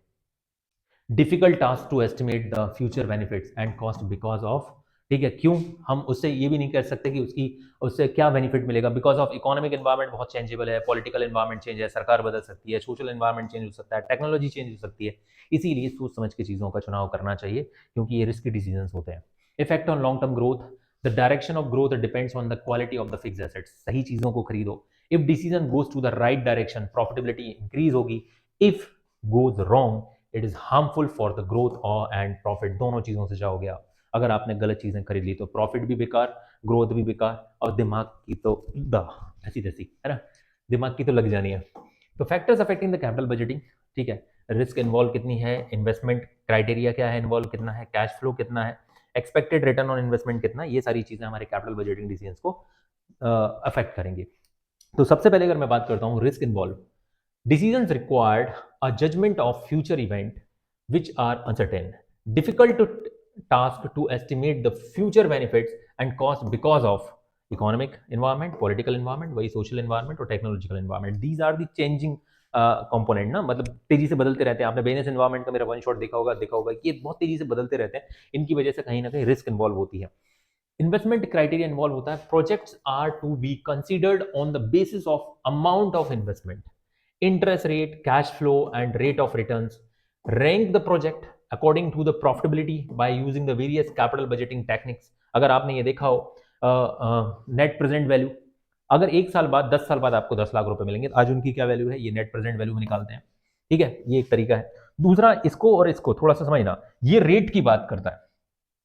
Difficult task to estimate the future benefits and cost because of, ठीक है, क्यों हम उससे ये भी नहीं कह सकते कि उससे क्या बेनिफिट मिलेगा, बिकॉज ऑफ इकोनॉमिक एनवायरनमेंट बहुत चेंजेबल है, पॉलिटिकल एनवायरनमेंट चेंज है, सरकार बदल सकती है, सोशल एनवायरनमेंट चेंज हो सकता है, टेक्नोलॉजी चेंज हो सकती है। इसीलिए सोच समझ के चीज़ों का चुनाव करना चाहिए क्योंकि ये रिस्की डिसीजन होते हैं। Effect on long term growth, the direction of growth depends on the quality of the fix assets. सही चीज़ों को खरीदो। If decision goes to the right direction, profitability increase होगी। If goes wrong, it is harmful for the growth और and profit. दोनों चीज़ों से जाओगे आप। अगर आपने गलत चीज़ें खरीद ली तो प्रॉफिट भी बेकार, ग्रोथ भी बेकार, और दिमाग की तो ऐसी तैसी है ना, दिमाग की तो लग जानी है। तो factors affecting the capital budgeting, ठीक है, रिस्क इन्वॉल्व कितनी है, इन्वेस्टमेंट क्राइटेरिया क्या है, इन्वॉल्व कितना है, कैश फ्लो कितना है, एक्सपेक्टेड रिटर्न ऑन इन्वेस्टमेंट कितना है, ये सारी चीज़ें हमारे कैपिटल बजटिंग डिसीजंस को अफेक्ट करेंगे। तो सबसे पहले अगर मैं बात करता हूँ risk involve, decisions required a judgment of future event which are uncertain, difficult to task to estimate the future benefits and cost because of economic environment, political environment, वही social environment और technological environment. These are the changing component ना, मतलब तेजी से बदलते रहते हैं। आपने बिजनेस एनवायरमेंट का मेरा वन शॉट देखा होगा कि ये बहुत तेजी से बदलते रहते हैं। इनकी वजह से कहीं ना कहीं रिस्क इन्वॉल्व होती है। इन्वेस्टमेंट क्राइटेरिया इन्वॉल्व होता है। Projects are to be considered on the basis of amount of investment, interest rate, cash flow, and rate of returns. Rank the project according to the profitability by using the various capital budgeting techniques. अगर आपने ये देखा हो net present value, अगर 1 साल बाद 10 साल बाद आपको 10 लाख रुपए मिलेंगे, तो आज उनकी क्या वैल्यू है, ये नेट प्रेजेंट वैल्यू में निकालते हैं। ठीक है, ये एक तरीका है। दूसरा, इसको और इसको थोड़ा सा समझना, ये रेट की बात करता है,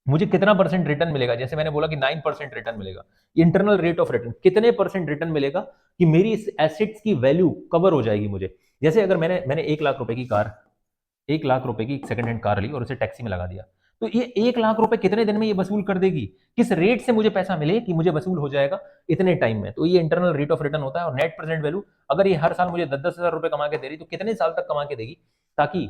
मुझे कितना परसेंट रिटर्न मिलेगा। जैसे मैंने बोला कि 9% रिटर्न मिलेगा, इंटरनल रेट ऑफ रिटर्न कितने परसेंट रिटर्न मिलेगा कि मेरी इस एसेट्स की वैल्यू कवर हो जाएगी मुझे। जैसे अगर मैंने 1 लाख रुपए की कार, 1 लाख रुपए की सेकंड हैंड कार ली और उसे टैक्सी में लगा दिया, तो ये 1 लाख रुपए कितने दिन में ये वसूल कर देगी, किस रेट से मुझे पैसा मिले कि मुझे वसूल हो जाएगा इतने टाइम में। तो ये इंटरनल रेट ऑफ रिटर्न होता है। और नेट प्रेजेंट वैल्यू, अगर ये हर साल मुझे 10-10 हज़ार रुपए कमा के दे रही, तो कितने साल तक कमा के देगी ताकि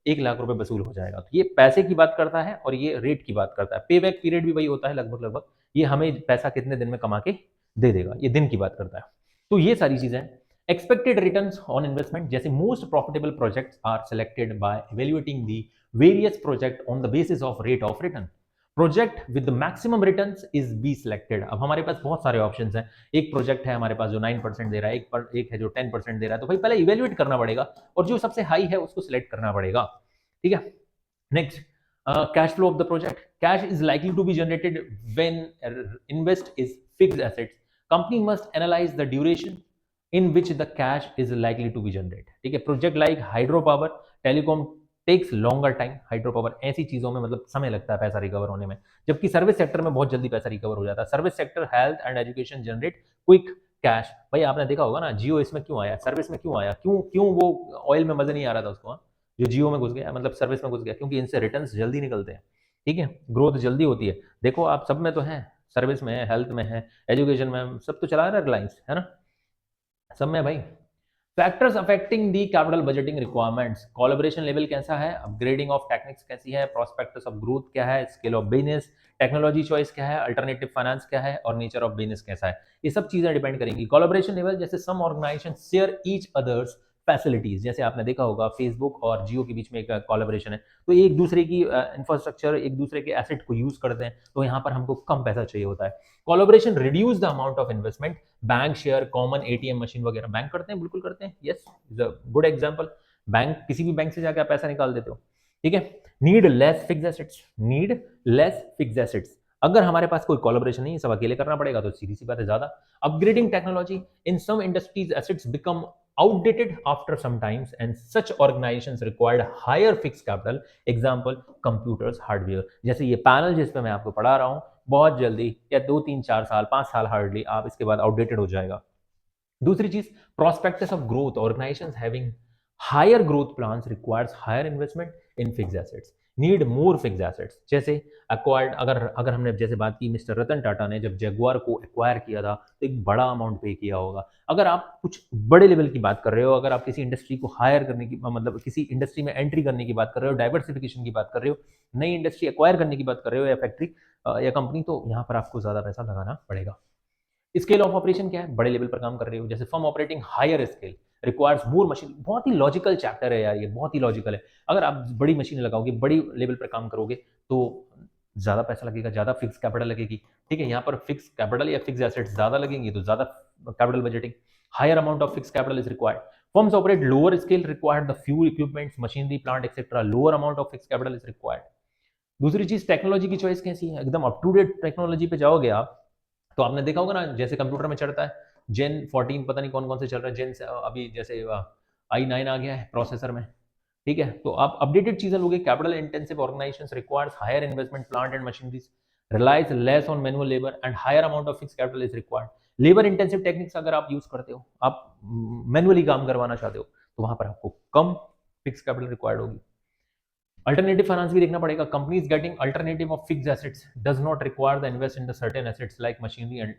1 लाख रुपए वसूल हो जाएगा। तो ये पैसे की बात करता है और ये रेट की बात करता है। पे बैक पीरियड भी वही होता है लगभग लगभग, ये हमें पैसा कितने दिन में कमा के दे देगा, ये दिन की बात करता है। तो ये सारी चीजें। एक्सपेक्टेड रिटर्न्स ऑन इन्वेस्टमेंट, जैसे most profitable projects are selected by evaluating the various project on the basis of rate of return. Project with the maximum returns is be selected. अब हमारे पास बहुत सारे ऑप्शंस हैं। एक प्रोजेक्ट है हमारे पास जो 9% दे रहा है, एक है जो 10% दे रहा है, तो भाई पहले इवेल्युएट करना पड़ेगा और जो सबसे हाई है उसको सिलेक्ट करना पड़ेगा। ठीक है, next, cash flow of the project. Cash is likely to be generated when invest is fixed assets. Company must analyze the duration in which the cash is likely to be generated. ठीक है, project like hydro power, telecom takes longer time. Hydro power ऐसी चीजों में मतलब समय लगता है पैसा रिकवर होने में, जबकि सर्विस सेक्टर में बहुत जल्दी पैसा रिकवर हो जाता है। Service sector, health and education generate quick cash. भाई आपने देखा होगा ना, जियो इसमें क्यों आया, सर्विस में क्यों आया, क्यों क्यों वो ऑयल में मजा नहीं आ रहा था उसको, जो जियो में घुस गया, मतलब सर्विस में घुस गया, क्योंकि इनसे रिटर्न्स जल्दी निकलते हैं। ठीक है, ग्रोथ जल्दी होती है। देखो आप सब में तो है, सर्विस में है, हेल्थ में है, एजुकेशन में, सब तो चला रहा है रिलायंस, है ना, सब में भाई। Factors affecting the capital budgeting requirements, collaboration level कैसा है, अपग्रेडिंग ऑफ टेक्निक्स कैसी है, प्रोस्पेक्टस ऑफ ग्रोथ क्या है, scale of business, technology choice क्या है, अल्टरनेटिव फाइनेंस क्या है, और नेचर ऑफ बिजनेस कैसा है, ये सब चीजें डिपेंड करेंगी। कोलैबोरेशन लेवल, जैसे some organization share each others facilities, जैसे आपने देखा होगा फेसबुक और जियो के बीच में एक कोलैबोरेशन है, तो एक दूसरे की इंफ्रास्ट्रक्चर, एक दूसरे के एसेट को यूज करते हैं, तो यहाँ पर हमको कम पैसा चाहिए होता है। Collaboration reduce the amount of investment, bank share, common ATM machine वगैरह, बैंक करते हैं, बिल्कुल करते हैं, यस, गुड एग्जांपल। बैंक, किसी भी बैंक से जाकर आप पैसा निकाल देते हो। ठीक है, need less fix assets, need less fix assets, अगर हमारे पास कोई कोलैबोरेशन नहीं है, सब अकेले करना पड़ेगा, तो सीधी सी बात है ज्यादा। Upgrading technology, in some industries assets become outdated after some times and such organizations required higher fixed capital, example computers, hardware। जैसे ये पैनल जिस पे मैं आपको पढ़ा रहा हूँ, बहुत जल्दी या 2 3 4 साल 5 साल हार्डली आप इसके बाद आउटडेटेड हो जाएगा। दूसरी चीज, prospects of growth, organisations having higher growth plans requires higher investment in fix assets, need more fix assets. जैसे एक्वायर्ड, अगर हमने जैसे बात की, मिस्टर रतन टाटा ने जब जगुआर को एक्वायर किया था तो एक बड़ा अमाउंट पे किया होगा। अगर आप कुछ बड़े लेवल की बात कर रहे हो, अगर आप किसी इंडस्ट्री को हायर करने की, मतलब किसी इंडस्ट्री में एंट्री करने की बात कर रहे हो, डाइवर्सिफिकेशन की बात कर रहे हो, नई इंडस्ट्री एक्वायर करने की बात कर रहे हो, या फैक्ट्री या कंपनी, तो यहाँ पर आपको ज़्यादा पैसा लगाना पड़ेगा। स्केल ऑफ ऑपरेशन क्या है, बड़े लेवल पर काम कर रहे हो, जैसे firm operating higher scale requires more machine. बहुत ही लॉजिकल चैप्टर है यार, ये बहुत ही लॉजिकल है। अगर आप बड़ी मशीन लगाओगे, बड़ी लेवल पर काम करोगे, तो ज़्यादा पैसा लगेगा, ज़्यादा फिक्स कैपिटल लगेगी। ठीक है, यहाँ पर फिक्स कैपिटल या फिक्स एसेट्स ज़्यादा लगेंगी तो ज़्यादा capital budgeting, higher amount of fix capital is required. Firms operate lower scale required the few equipments, machinery, plant etcetera, lower amount of fix capital is required. दूसरी चीज, technology की choice कैसी है, एकदम अप टू डेट टेक्नोलॉजी पे जाओगे आप, तो आपने देखा होगा ना, जैसे कंप्यूटर में चढ़ता है जेन 14, पता नहीं कौन कौन से चल रहा है, जेन अभी जैसे i9 आ गया है प्रोसेसर में। ठीक है, तो आप अपडेटेड चीजें लोगे। Capital intensive organisations requires higher investment, plant and machineries, relies less on manual labour and higher amount of fix capital is required. Labour intensive techniques अगर आप यूज करते हो, आप मैनुअली काम करवाना चाहते हो, तो वहां पर आपको कम फिक्स कैपिटल रिक्वायर्ड होगी। अल्टरनेटिव फाइनेंस भी देखना पड़ेगा। Companies getting alternative of fixed assets does not require the invest in the certain assets like machinery and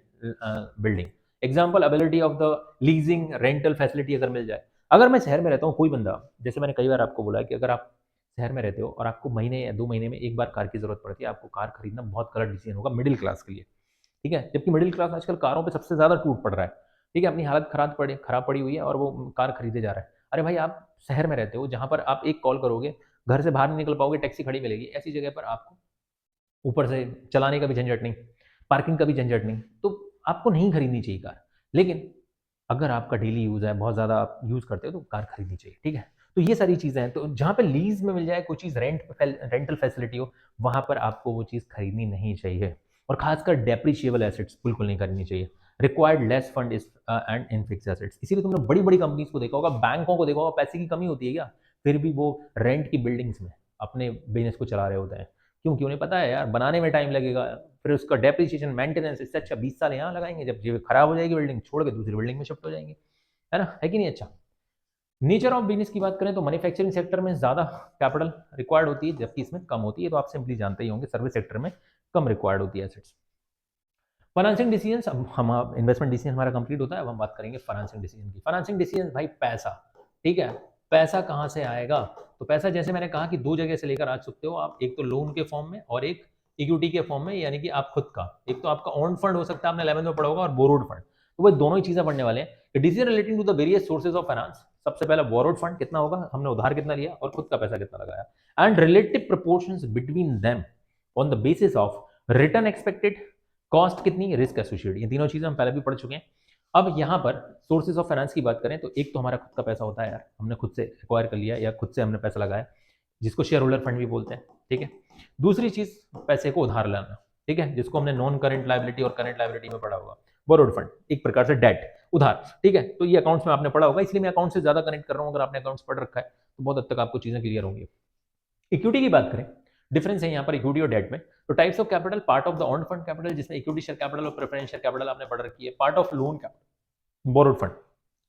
building. Example, ability of the leasing rental facility अगर मिल जाए। अगर मैं शहर में रहता हूँ, कोई बंदा, जैसे मैंने कई बार आपको बोला कि अगर आप शहर में रहते हो और आपको महीने या 2 महीने में एक बार कार की जरूरत पड़ती है, आपको कार खरीदना बहुत गलत डिसीजन होगा मिडिल क्लास के लिए। ठीक है, जबकि मिडिल क्लास आजकल कारों पे सबसे ज्यादा टूट पड़ रहा है। ठीक है, अपनी हालत खराब पड़ी हुई है और वो कार खरीदे जा रहा है। अरे भाई, आप शहर में रहते हो जहां पर आप एक कॉल करोगे, घर से बाहर नहीं निकल पाओगे, टैक्सी खड़ी मिलेगी, ऐसी जगह पर आपको ऊपर से चलाने का भी झंझट नहीं, पार्किंग का भी झंझट नहीं, तो आपको नहीं खरीदनी चाहिए कार। लेकिन अगर आपका डेली यूज है, बहुत ज़्यादा आप यूज़ करते हो, तो कार खरीदनी चाहिए। ठीक है, तो ये सारी चीज़ें हैं। तो जहाँ पे लीज में मिल जाए कोई चीज़, रेंटल फैसिलिटी हो, वहाँ पर आपको वो चीज़ खरीदनी नहीं चाहिए। और खासकर डेप्रिशिएबल एसेट्स बिल्कुल नहीं खरीदनी चाहिए। Required less fund is and in fix assets. इसीलिए तुमने बड़ी बड़ी कंपनीज को देखा होगा, बैंकों को देखा होगा, पैसे की कमी होती है क्या, फिर भी वो रेंट की बिल्डिंग्स में अपने बिजनेस को चला रहे होते हैं। क्योंकि उन्हें पता है यार, बनाने में टाइम लगेगा, फिर उसका डेप्रिसिएशन, मेंटेनेंस, इससे अच्छा 20 साल यहाँ लगाएंगे, जब ये खराब हो जाएगी बिल्डिंग, छोड़ के दूसरी बिल्डिंग में शिफ्ट हो जाएंगे। है ना, है कि नहीं। अच्छा, नेचर ऑफ बिजनेस की बात करें तो मैन्युफैक्चरिंग सेक्टर में ज्यादा कैपिटल रिक्वायर्ड होती है, जबकि इसमें कम होती है। तो आप सिंपली जानते ही होंगे, सर्विस सेक्टर में कम रिक्वायर्ड होती है एसेट्स। फाइनेंसिंग डिसीजन, अब हम इन्वेस्टमेंट डिसीजन हमारा कंप्लीट होता है, अब हम बात करेंगे फाइनेंसिंग डिसीजन की। फाइनेंसिंग डिसीजन भाई, पैसा। ठीक है, पैसा कहाँ से आएगा, तो पैसा जैसे मैंने कहा कि दो जगह से लेकर आ सकते हो आप, एक तो लोन के फॉर्म में और एक इक्विटी के फॉर्म में, यानी कि आप खुद का। एक तो आपका ओन फंड हो सकता है, आपने 11th में पढ़ा होगा, और बोरोड फंड। तो वो दोनों ही चीजें पढ़ने वाले हैं। Decision relating to the various sources of finance, सबसे पहला बोरोड फंड कितना होगा, हमने उधार कितना लिया, और खुद का पैसा कितना लगाया, and relative proportions between them on the basis of return expected, cost कितनी, रिस्क एसोसिएटेड। ये तीनों चीजें हम पहले भी पढ़ चुके हैं। अब यहाँ पर सोर्सेज ऑफ फाइनेंस की बात करें तो एक तो हमारा खुद का पैसा होता है यार, हमने खुद से एक्वायर कर लिया या खुद से हमने पैसा लगाया, जिसको शेयर होल्डर फंड भी बोलते हैं। ठीक है, दूसरी चीज पैसे को उधार लेना। ठीक है, जिसको हमने नॉन करंट लायबिलिटी और करंट लायबिलिटी में पढ़ा होगा, बोरोड फंड, एक प्रकार से डेट, उधार। ठीक है, तो ये अकाउंट्स में आपने पढ़ा होगा, इसलिए मैं अकाउंट से ज्यादा कनेक्ट कर रहा हूँ। अगर आपने अकाउंट्स पढ़ रखा है तो बहुत हद तक आपको चीजें क्लियर होंगी। इक्विटी की बात करें, डिफरेंस है यहाँ पर इक्विटी और डेट में। तो types of capital, part of the on fund capital, जिसमें इक्विटी शेयर कैपिटल और प्रेफरेंस शेयर कैपिटल आपने पढ़ रखी है। Part of loan capital, borrowed fund.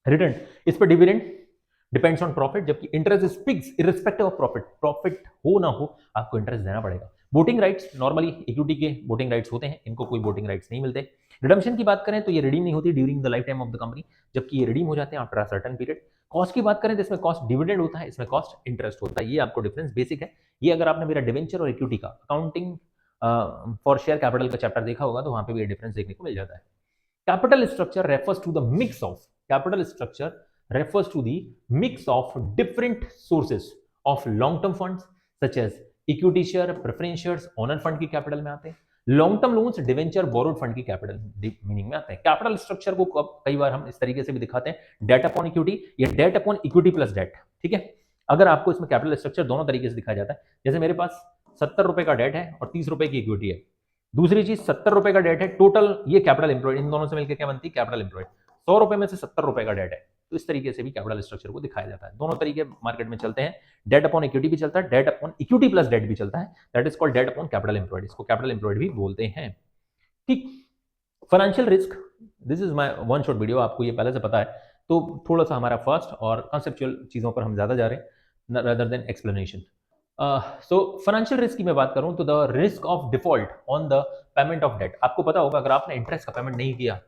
Return, इस पर डिविडेंड डिपेंड्स ऑन प्रॉफिट, जबकि interest is fix irrespective of profit. Profit हो ना हो, आपको इंटरेस्ट देना पड़ेगा। वोटिंग राइट्स, नॉर्मली इक्विटी के वोटिंग राइट्स होते हैं, इनको कोई वोटिंग राइट्स नहीं मिलते। रिडम्पशन की बात करें तो ये रिडीम नहीं होती during the life time of the company, जबकि ये रिडीम हो जाते हैं after a certain period. Cost की बात करें तो इसमें कॉस्ट डिविडेंड होता है, इसमें कॉस्ट इंटरेस्ट होता है। ये आपको डिफरेंस बेसिक है। ये अगर आपने मेरा डिवेंचर और इक्विटी का अकाउंटिंग फॉर शेयर कैपिटल का चैप्टर देखा होगा, तो वहां पे भी ये डिफरेंस देखने को मिल जाता है। Capital structure refers to the mix of, capital structure refers to the mix of different sources of long term funds such as equity share, preference shares, owner fund की कैपिटल में आते हैं। Long term loans, debenture, borrowed fund की capital meaning में आते हैं। Capital structure को कई बार हम इस तरीके से भी दिखाते हैं, डेट अपॉन इक्विटी या debt upon equity plus debt. ठीक है, अगर आपको इसमें कैपिटल स्ट्रक्चर दोनों तरीके से दिखाया जाता है, जैसे मेरे पास 70 रुपए का डेट है और 30 रुपए की इक्विटी है। दूसरी चीज, 70 रुपए का डेट है टोटल, ये कैपिटल एम्प्लॉयड, इन दोनों से मिलकर क्या बनती है, कैपिटल एम्प्लॉयड। 100 रुपए में से 70 रुपए का डेट है, तो इस तरीके से भी कैपिटल स्ट्रक्चर को दिखाया जाता है। दोनों तरीके मार्केट में चलते हैं, डेट अपॉन इक्विटी भी चलता है, debt upon equity plus debt भी चलता है, that is called debt upon capital employed, इसको कैपिटल एम्प्लॉयड भी बोलते हैं। ठीक, financial risk, this is my one shot video, आपको ये पहले से पता है। तो थोड़ा सा हमारा फर्स्ट और कॉन्सेप्चुअल चीज़ों पर हम ज़्यादा जा रहे हैं rather than explanation. So financial risk की मैं बात करूं तो the risk of default on the payment of debt. आपको पता होगा अगर आपने इंटरेस्ट का पेमेंट नहीं किया,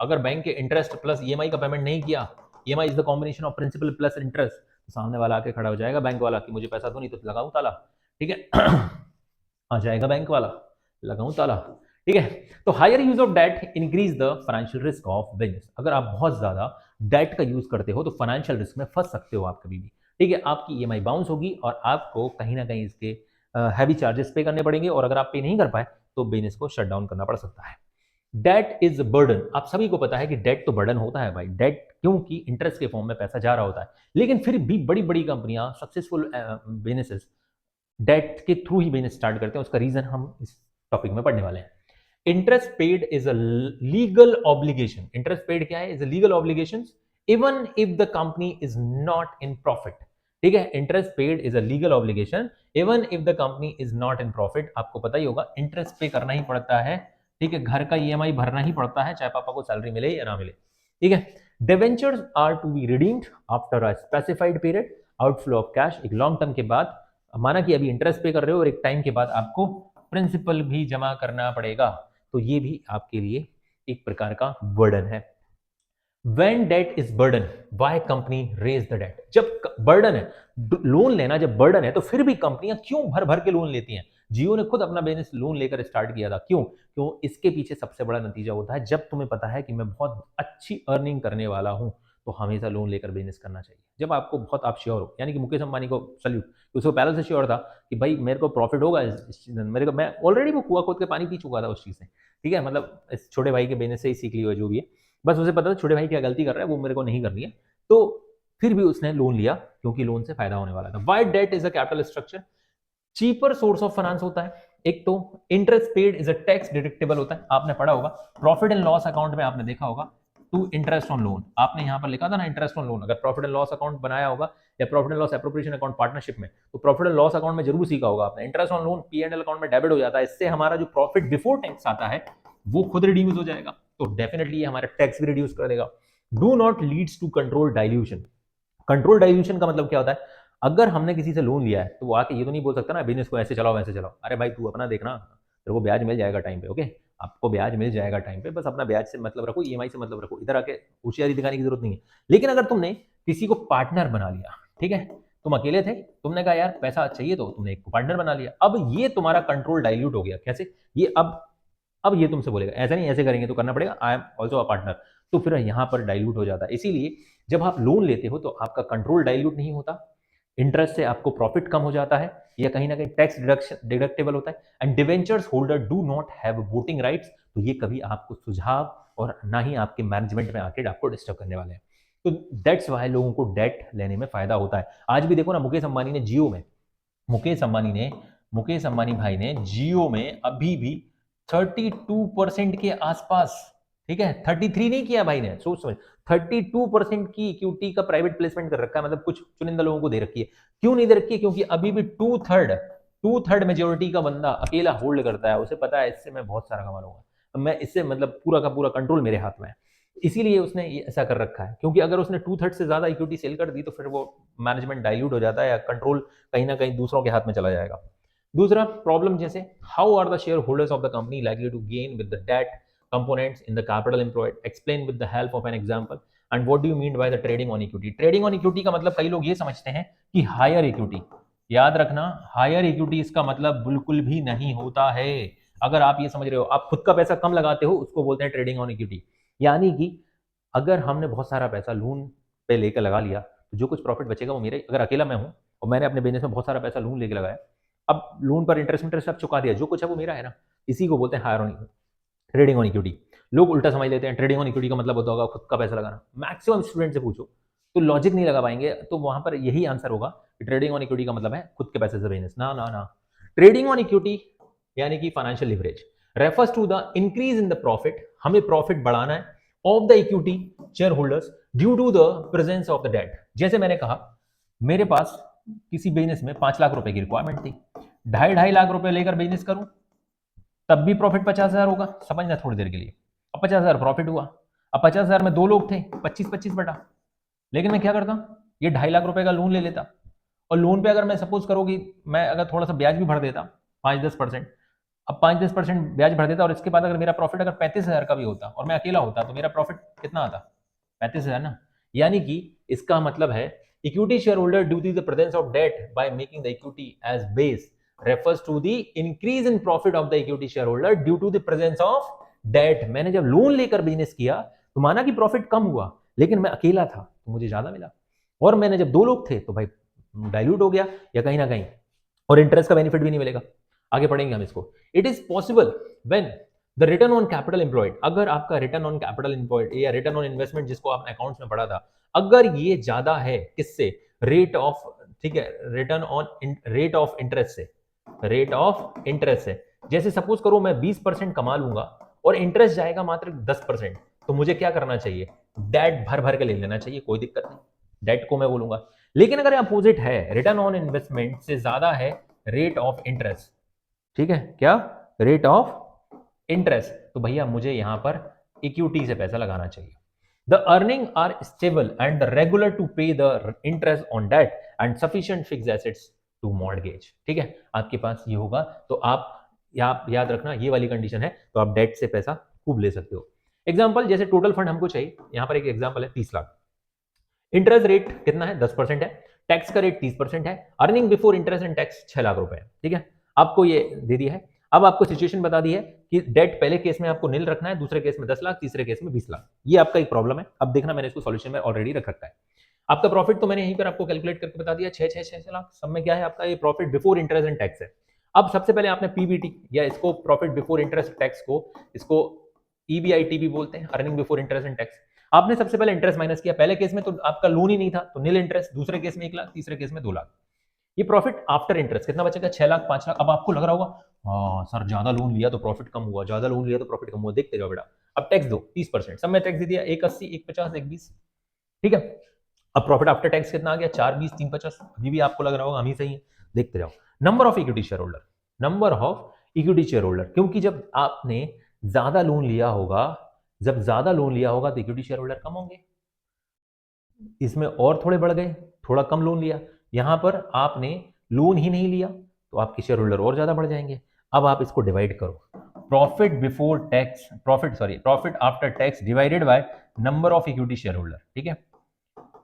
अगर बैंक के इंटरेस्ट प्लस ईएमआई का पेमेंट नहीं किया, EMI is the combination of principal plus interest, तो सामने वाला आके खड़ा हो जाएगा बैंक वाला कि मुझे पैसा दो नहीं तो लगाऊं ताला। ठीक है आ जाएगा बैंक वाला, लगाऊं ताला। ठीक है, तो higher use of debt increase the financial risk of business. अगर आप बहुत ज्यादा डेट का यूज करते हो तो फाइनेंशियल रिस्क में फंस सकते हो आप कभी भी। ठीक है, आपकी ईएमआई बाउंस होगी और आपको कहीं ना कहीं इसके हैवी चार्जेस पे करने पड़ेंगे, और अगर आप पे नहीं कर पाए तो बिजनेस को शट डाउन करना पड़ सकता है। Debt is burden. आप सभी को पता है कि डेट तो बर्डन होता है भाई, डेट क्योंकि इंटरेस्ट के फॉर्म में पैसा जा रहा होता है, लेकिन फिर भी बड़ी बड़ी कंपनियां सक्सेसफुल बिजनेसेस डेट के थ्रू ही बिजनेस स्टार्ट करते हैं। उसका रीजन हम इस टॉपिक में पढ़ने वाले हैं। Interest paid is a legal obligation. Interest paid क्या है? Is a legal obligation even if the company is not in profit. ठीक है, interest paid is a legal obligation even if the company is not in profit. आपको पता ही होगा interest पे करना ही पड़ता है। ठीक है, घर का ईएमआई भरना ही पड़ता है चाहे पापा को सैलरी मिले या ना मिले। ठीक है, debentures are to be redeemed after a specified period. Outflow of cash, एक लॉन्ग टर्म के बाद, माना कि अभी इंटरेस्ट पे कर रहे हो और एक टाइम के बाद आपको प्रिंसिपल भी जमा करना पड़ेगा, तो ये भी आपके लिए एक प्रकार का बर्डन है। When debt is burden, why company raise the debt? जब बर्डन है, लोन लेना जब बर्डन है तो फिर भी कंपनियां क्यों भर भर के लोन लेती हैं? जियो ने खुद अपना बिजनेस लोन लेकर स्टार्ट किया था। क्यों? इसके पीछे सबसे बड़ा नतीजा होता है जब तुम्हें पता है कि मैं बहुत अच्छी अर्निंग करने वाला हूं तो हमेशा लोन लेकर बिजनेस करना चाहिए। जब आपको बहुत आप श्योर हो, यानी कि मुकेश अंबानी को सल्यूट, उसको पहले से श्योर था कि भाई मेरे को प्रॉफिट होगा मेरे को, मैं ऑलरेडी वो कुआ खोद के पानी पी चुका था उस चीज से। ठीक है, मतलब इस छोटे भाई के बिजनेस से ही सीख लिया जो भी है, बस उसे पता था छोटे भाई क्या गलती कर रहा है वो मेरे को नहीं करनी है, तो फिर भी उसने लोन लिया क्योंकि लोन से फायदा होने वाला था। Why debt is a capital structure, cheaper source of finance होता है। एक तो interest paid is a tax deductible होता है, आपने पढ़ा होगा प्रॉफिट एंड लॉस अकाउंट में, आपने देखा होगा टू इंटरेस्ट ऑन लोन, आपने यहां पर लिखा था ना इंटरेस्ट ऑन लोन। अगर प्रॉफिट एंड लॉस अकाउंट बनाया होगा या profit and loss appropriation account partnership में, तो प्रॉफिट एंड लॉस अकाउंट में जरूर सीखा होगा आपने interest on loan P and L account में डेबिट हो जाता है। इससे हमारा जो प्रॉफिट बिफोर टैक्स आता है वो खुद रिड्यूस हो जाएगा, तो डेफिनेटली हमारा टैक्स भी रिड्यूस कर देगा। Do not leads to control dilution. Control dilution का मतलब क्या होता है? अगर हमने किसी से लोन लिया है तो वो आके ये तो नहीं बोल सकता ना बिजनेस को ऐसे चलाओ वैसे चलाओ। अरे भाई तू अपना देखना, तेरे को ब्याज मिल जाएगा टाइम पे। ओके, आपको ब्याज मिल जाएगा टाइम पे, बस अपना ब्याज से मतलब रखो, ईएमआई से मतलब रखो, इधर आके होशियारी दिखाने की जरूरत नहीं है। लेकिन अगर तुमने किसी को पार्टनर बना लिया, ठीक है, तुम अकेले थे, तुमने कहा यार पैसा चाहिए तो तुमने एक पार्टनर बना लिया, अब ये तुम्हारा कंट्रोल डाइल्यूट हो गया। कैसे? ये अब ये तुमसे बोलेगा ऐसा नहीं, ऐसे करेंगे तो करना पड़ेगा, I am also a partner, तो फिर यहां पर डाइल्यूट हो जाता है। इसीलिए जब आप लोन लेते हो तो आपका कंट्रोल डाइल्यूट नहीं होता, इंटरेस्ट से आपको प्रॉफिट कम हो जाता है या कहीं ना कहीं टैक्स डिडक्शन डिडक्टेबल होता है। And debentures holder do not have voting rights, तो ये कभी आपको सुझाव और ना ही आपके मैनेजमेंट में आके आपको डिस्टर्ब करने वाले हैं। तो दैट्स वाई लोगों को डेट लेने में फायदा होता है। आज भी देखो ना, मुकेश अंबानी ने जियो में, मुकेश अंबानी भाई ने जियो में अभी भी 32% के आसपास, ठीक है, 33 नहीं किया भाई ने, सोच समझ, 32% की इक्विटी का प्राइवेट प्लेसमेंट कर रखा है, मतलब कुछ चुनिंदा लोगों को दे रखी है। क्यों नहीं दे रखी है? क्योंकि अभी भी टू थर्ड मेजोरिटी का बंदा अकेला होल्ड करता है। उसे पता है इससे मैं बहुत सारा कमा लूंगा, मैं इससे मतलब पूरा का पूरा कंट्रोल मेरे हाथ में है। इसीलिए उसने ये ऐसा कर रखा है, क्योंकि अगर उसने 2/3 से ज्यादा इक्विटी सेल कर दी तो फिर वो मैनेजमेंट डाइल्यूट हो जाता है या कंट्रोल कहीं ना कहीं दूसरों के हाथ में चला जाएगा। दूसरा प्रॉब्लम, जैसे how are the share holders of the company likely to gain with the debt components in the capital employed, explain with the help of an example, and what do you mean by the trading on equity? trading on equity का मतलब कई लोग ये समझते हैं कि higher equity, याद रखना हायर इक्विटी इसका मतलब बिल्कुल भी नहीं होता है। अगर आप ये समझ रहे हो आप खुद का पैसा कम लगाते हो उसको बोलते हैं ट्रेडिंग ऑन इक्विटी। यानी कि अगर हमने बहुत सारा पैसा लोन पे लेकर लगा लिया तो जो कुछ प्रॉफिट बचेगा वो मेरे, अगर अकेला मैं हूं और मैंने अपने बिजनेस में बहुत सारा पैसा लोन लेके लगाया, अब लोन पर इंटरेस्ट सब चुका दिया, जो कुछ है वो मेरा है ना, इसी को बोलते हैं higher on trading on equity. लोग उल्टा समझ लेते हैं ट्रेडिंग ऑन इक्विटी का मतलब होता होगा खुद का पैसा लगाना। मैक्सिमम स्टूडेंट से पूछो तो लॉजिक नहीं लगा पाएंगे, तो वहां पर यही आंसर होगा कि ट्रेडिंग ऑन इक्विटी का मतलब है खुद के पैसे से बिजनेस। ना ना ना, ट्रेडिंग ऑन इक्विटी यानी कि financial leverage refers to the increase in the profit, हमें प्रॉफिट बढ़ाना है, of the equity shareholders due to the presence of the debt. जैसे मैंने कहा मेरे पास किसी बिजनेस में 5 लाख रुपए की रिक्वायरमेंट थी, 2.5 लाख रुपए लेकर बिजनेस करूं तब भी प्रॉफिट 50,000 होगा, समझना थोड़ी देर के लिए। अब 50,000 प्रॉफिट हुआ, अब 50,000 में 2 लोग थे, 25-25 बटा, लेकिन मैं क्या करता, ये 2.5 लाख रुपए का लोन ले लेता, और लोन पे अगर मैं सपोज करो कि मैं अगर थोड़ा सा ब्याज भी भर देता 5-10%, अब 5-10% ब्याज भर देता, और इसके बाद अगर मेरा प्रॉफिट अगर 35,000 का भी होता और मैं अकेला होता, तो मेरा प्रॉफिट कितना आता? 35,000 ना। यानी कि इसका मतलब है equity shareholder due to the presence of debt by making the equity as base refers to the increase in profit of the equity shareholder due to the presence of debt. मैंने जब loan लेकर business किया तो माना कि profit कम हुआ, लेकिन मैं अकेला था तो मुझे ज्यादा मिला, और मैंने जब 2 लोग थे तो भाई डाइल्यूट हो गया या कहीं ना कहीं, और इंटरेस्ट का बेनिफिट भी नहीं मिलेगा। आगे पढ़ेंगे हम इसको। It is possible when the return on capital employed, अगर आपका रिटर्न ऑन कैपिटल एम्प्लॉयड या रिटर्न ऑन इन्वेस्टमेंट जिसको आपने अकाउंट्स में पढ़ा था, अगर ये ज्यादा है किससे? रेट ऑफ, ठीक है, return on rate of interest से, रेट ऑफ इंटरेस्ट से। जैसे सपोज करो मैं 20% कमा लूंगा और इंटरेस्ट जाएगा मात्र 10%, तो मुझे क्या करना चाहिए? डेट भर भर के ले लेना चाहिए, कोई दिक्कत नहीं, डेट को मैं बोलूंगा। लेकिन अगर अपोजिट है, रिटर्न ऑन इन्वेस्टमेंट से ज्यादा है रेट ऑफ इंटरेस्ट, ठीक है, क्या? रेट ऑफ इंटरेस्ट, तो भैया मुझे यहां पर इक्विटी से पैसा लगाना चाहिए। The earning are stable and the regular to pay the interest on debt and sufficient fixed assets to mortgage. ठीक है, आपके पास ये होगा तो आप याद रखना, ये वाली कंडीशन है तो आप डेट से पैसा खूब ले सकते हो। एग्जांपल, जैसे टोटल फंड हमको चाहिए, यहां पर एक एग्जांपल है 30 लाख, इंटरेस्ट रेट कितना है? 10% है, टैक्स का रेट 30% है, earning before interest and tax 6 lakh रुपए है। ठीक है, आपको ये दे दिया है। अब आपको सिचुएशन बता दी है कि डेट पहले केस में आपको नील रखना है, दूसरे केस में 10 लाख, तीसरे केस में 20 लाख। ये आपका एक प्रॉब्लम है। अब देखना, मैंने इसको सॉल्यूशन में ऑलरेडी रख रखा है। आपका प्रॉफिट तो मैंने यहीं पर आपको कैलकुलेट करके बता दिया, 6 लाख। सब में क्या है आपका? ये profit before interest and tax है। अब सबसे पहले आपने पीबीटी या इसको प्रॉफिट बिफोर इंटरेस्ट टैक्स को, इसको ईबीआईटी भी बोलते हैं, earning before interest and tax. आपने सबसे पहले इंटरेस्ट माइनस किया। पहले केस में तो आपका लोन ही नहीं था तो नील इंटरेस्ट, दूसरे केस में 1 लाख, तीसरे केस में 2 लाख। ये प्रॉफिट आफ्टर इंटरेस्ट कितना बचेगा? 6 लाख, 5 लाख। अब आपको लग रहा होगा हाँ सर, ज्यादा लोन लिया तो प्रॉफिट कम हुआ, ज्यादा लोन लिया तो प्रॉफिट कम हुआ। देखते जाओ बेटा, अब टैक्स दो 30%, सब में टैक्स दे दिया, 180, 150, 120। ठीक है, अब प्रॉफिट आफ्टर टैक्स कितना आ गया? 420, 350। अभी भी आपको लग रहा होगा हम ही सही है। देखते जाओ, number of equity share holder, number of equity share holder, क्योंकि जब आपने ज्यादा लोन लिया होगा, जब ज्यादा लोन लिया होगा तो इक्विटी शेयर होल्डर कम होंगे। इसमें और थोड़े बढ़ गए, थोड़ा कम लोन लिया, यहां पर आपने लोन ही नहीं लिया तो आपके शेयर होल्डर और ज्यादा बढ़ जाएंगे। अब आप इसको डिवाइड करो, profit before tax, profit after tax divided by number of equity share holder. ठीक है,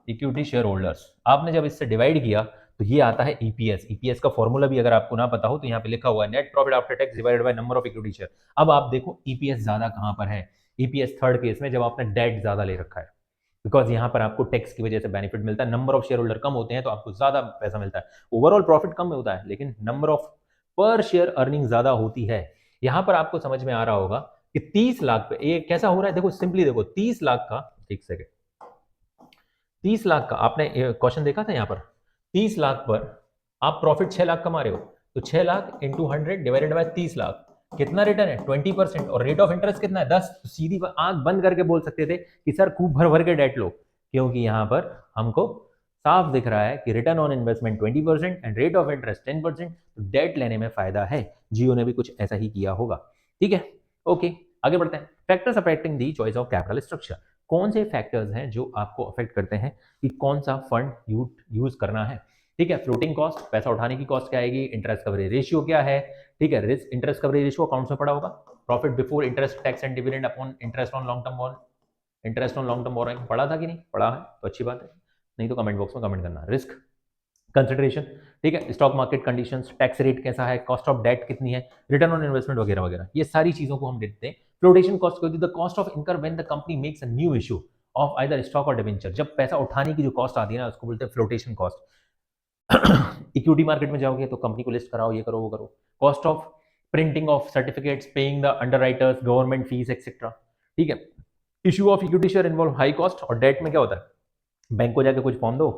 इक्विटी शेयर होल्डर्स, आपने जब इससे डिवाइड किया तो ये आता है ईपीएस। ईपीएस का फॉर्मूला भी अगर आपको ना पता हो तो यहाँ पे लिखा हुआ है net profit after tax divided by number of equity share. अब आप देखो ईपीएस ज्यादा कहां पर है? ईपीएस थर्ड केस में, जब आपने डेट ज्यादा ले रखा है, बिकॉज यहां पर आपको टैक्स की वजह से बेनिफिट मिलता है। नंबर ऑफ शेयर होल्डर कम होते हैं तो आपको ज्यादा पैसा मिलता है। ओवरऑल प्रॉफिट कम होता है लेकिन नंबर ऑफ पर शेयर अर्निंग ज्यादा होती है। यहां पर आपको समझ में आ रहा होगा कि 30 लाख पे ये कैसा हो रहा है। देखो सिंपली देखो, 30 लाख का, एक सेकेंड, 30 लाख का आपने क्वेश्चन देखा था यहाँ पर, 30 लाख पर आप प्रॉफिट 6 लाख कमा रहे हो, तो 6 lakh into 100 divided by 30 lakh, कितना रिटर्न है? 20%। और रेट ऑफ इंटरेस्ट कितना है? 10। तो सीधी आंख बंद करके बोल सकते थे कि सर खूब भर भर के डेट लो, क्योंकि यहां पर हमको साफ दिख रहा है कि return on investment 20% and rate of interest 10%, तो डेट लेने में फायदा है। जियो ने भी कुछ ऐसा ही किया होगा। ठीक है, ओके, आगे बढ़ते हैं। Factors affecting the choice of capital structure, कौन से फैक्टर्स हैं जो आपको अफेक्ट करते हैं कि कौन सा फंड यूज करना है? ठीक है, फ्लोटिंग कॉस्ट, पैसा उठाने की कॉस्ट क्या आएगी, इंटरेस्ट कवरेज रेशियो क्या है, ठीक है, risk interest coverage ratio accounts में पड़ा होगा, profit before interest tax and dividend upon interest on long term bond, interest on long term borrowing पढ़ा था कि नहीं पढ़ा है तो अच्छी बात है, नहीं तो कमेंट बॉक्स में कमेंट करना। रिस्क कंसिडरेशन, ठीक है, stock market conditions, tax rate कैसा है, कॉस्ट ऑफ डेट कितनी है, रिटर्न ऑन इन्वेस्टमेंट वगैरह वगैरह, ये सारी चीजों को हम देखते हैं। फ्लोटेशन कॉस्ट को द कॉस्ट ऑफ इनकर when the company makes a new issue of either stock और डिवेंचर, जब पैसा उठाने की जो कॉस्ट आती है ना उसको बोलते हैं फ्लोटेशन कॉस्ट। इक्विटी मार्केट में जाओगे तो कंपनी को लिस्ट कराओ, ये करो वो करो। Cost of printing of certificates, paying the underwriters, government fees etcetera. ठीक है, issue of equity share involve high cost, और डेट में क्या होता है? बैंक को जाके कुछ फॉर्म दो,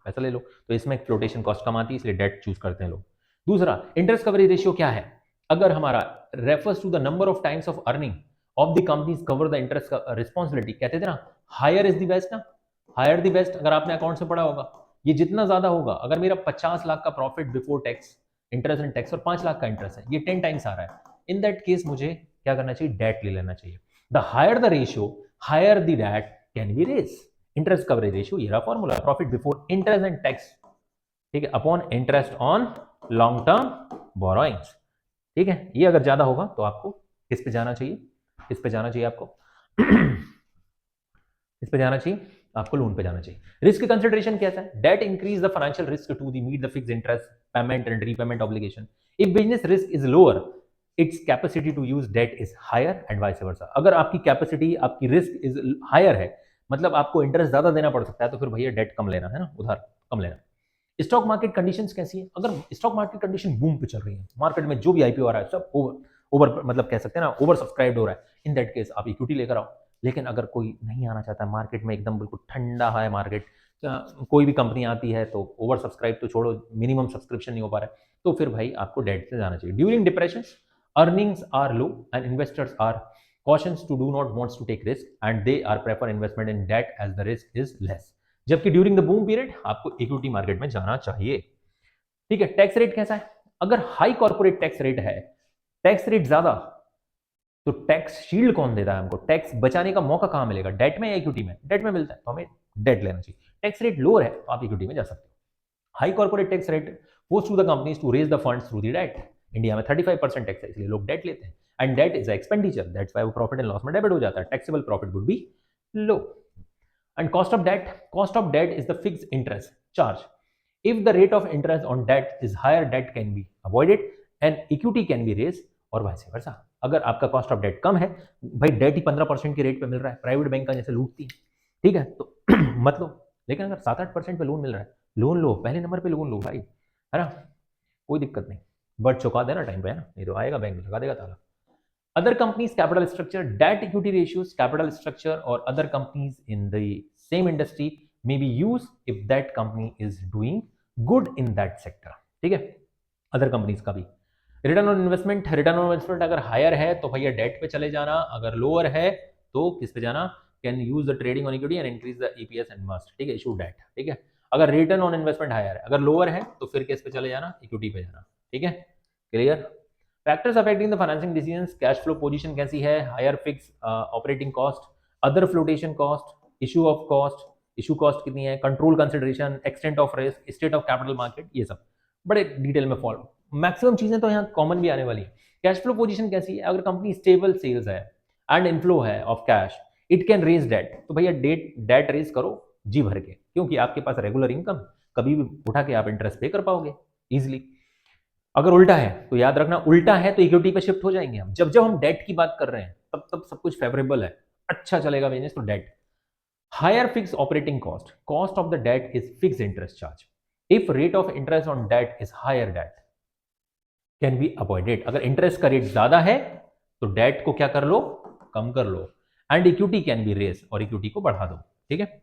पैसा ले लो, तो इसमें फ्लोटेशन कॉस्ट कम आती है, इसलिए डेट चूज करते हैं लोग। दूसरा, इंटरेस्ट कवरेज रेशियो क्या है? अगर हमारा refers to the number of times of earning of the companies cover the interest responsibility, कहते थे ना हायर इज द बेस्ट ना, हायर द बेस्ट, अगर आपने अकाउंट से पढ़ा होगा। ये जितना ज्यादा होगा, अगर मेरा 50 लाख का profit before tax, interest and tax, और 5 लाख का इंटरेस्ट है, ये 10 टाइम्स आ रहा है, इन दैट केस मुझे क्या करना चाहिए? डेट ले लेना चाहिए। The higher the ratio, higher the debt can be raise. Interest coverage ratio, ये रहा formula, profit before interest and tax, ठीक है, upon interest on long term borrowings, ठीक है। ये अगर ज्यादा होगा तो आपको किस पे जाना चाहिए, किस पे जाना चाहिए आपको इस पे जाना चाहिए, आपको लोन पे जाना चाहिए। रिस्क कंसिडरेशन कैसा है, debt increase the financial risk to the meet the fixed interest payment and repayment obligation. If business risk is lower, its capacity to use debt is higher and vice versa. अगर आपकी capacity, आपकी risk is higher है, मतलब आपको interest ज्यादा देना पड़ सकता है, तो फिर भैया डेट कम लेना है ना, उधार कम लेना। स्टॉक मार्केट कंडीशंस कैसी है, अगर स्टॉक मार्केट कंडीशन बूम पे चल रही है, मार्केट में जो भी आईपीओ आ रहा है सब ओवर मतलब कह सकते हैं ना, ओवर सब्सक्राइब हो रहा है, इन दैट केस आप इक्विटी लेकर आओ। लेकिन अगर कोई नहीं आना चाहता मार्केट में, एकदम बिल्कुल ठंडा है मार्केट, कोई भी कंपनी आती है तो ओवर सब्सक्राइब तो छोड़ो, मिनिमम सब्सक्रिप्शन नहीं हो पा रहा है, तो फिर भाई आपको डेट से जाना चाहिए। During depression earnings are low and investors are cautions to do not wants to take risk and they are prefer investment in debt as the risk is less। जबकि ड्यूरिंग द बूम पीरियड आपको equity market में जाना चाहिए, ठीक है। Tax rate कैसा है, अगर हाई कॉर्पोरेट टैक्स रेट है, टैक्स रेट ज्यादा, तो टैक्स शील्ड कौन देता है हमको, टैक्स बचाने का मौका कहां मिलेगा, डेट में या इक्विटी में, डेट में मिलता है, तो हमें डेट लेना चाहिए। टैक्स रेट लोअर है तो आप इक्विटी में जा सकते हो। High corporate tax rate force to the companies to raise the funds through the debt. India में 35% टैक्स है, इसलिए लोग डेट लेते हैं, and debt is expenditure, that's why वो प्रॉफिट एंड लॉस में डेबिट हो जाता है, taxable profit would be low. And cost of debt is the fixed interest charge. If the rate of interest on debt is higher, debt can be avoided and equity can be raise और vice versa. अगर आपका cost of date कम है, भाई date ही 15% की rate पे मिल रहा है, private bank का जैसे लूटती है, ठीक है, तो मत लो। लेकिन अगर 7-8% पे लोन मिल रहा है, लोन लो, पहले नंबर पे लोन लो भाई, है ना, कोई दिक्कत नहीं, बट चुका देना टाइम पे, है ना, नहीं तो आएगा बैंक लगा देगा ताला। Other companies capital structure, debt equity ratios, capital structure or other companies in the same industry may be used if that company is doing good in that sector, ठीक है। अदर कंपनीज का भी return on investment, return on investment अगर higher है तो भैया date पे चले जाना, अगर लोअर है तो किस पे जाना, can use the trading on equity and increase the EPS and must, ठीक है, इशू डेट, ठीक है। अगर रिटर्न ऑन इन्वेस्टमेंट हायर है, अगर लोअर है तो फिर किस पे चले जाना, इक्विटी पे जाना, ठीक है, clear. Factors affecting the financing decisions, cash flow position कैसी है, higher fix operating cost, other flotation cost, issue of cost, issue cost कितनी है, control consideration, extent of risk, state of capital market, ये सब बड़े डिटेल में follow, maximum चीजें तो यहाँ कॉमन भी आने वाली है। कैश फ्लो पोजीशन कैसी है, अगर कंपनी स्टेबल सेल्स है एंड इनफ्लो है of cash, it can raise debt, तो भैया डेट रेज करो जी भर के, क्योंकि आपके पास रेगुलर इनकम, कभी भी उठा के आप इंटरेस्ट पे कर पाओगे इजिली। अगर उल्टा है तो याद रखना, उल्टा है तो इक्विटी पे शिफ्ट हो जाएंगे हम, जब जब हम डेट की बात कर रहे हैं तब तब सब कुछ फेवरेबल है, अच्छा चलेगा बिजनेस तो debt. Higher fix operating cost, cost of the debt is fix interest charge, if rate of interest on debt is higher, debt can be avoided. अगर इंटरेस्ट का रेट ज्यादा है तो डेट को क्या कर लो, कम कर लो, and equity can be raise, और इक्विटी को बढ़ा दो, ठीक है।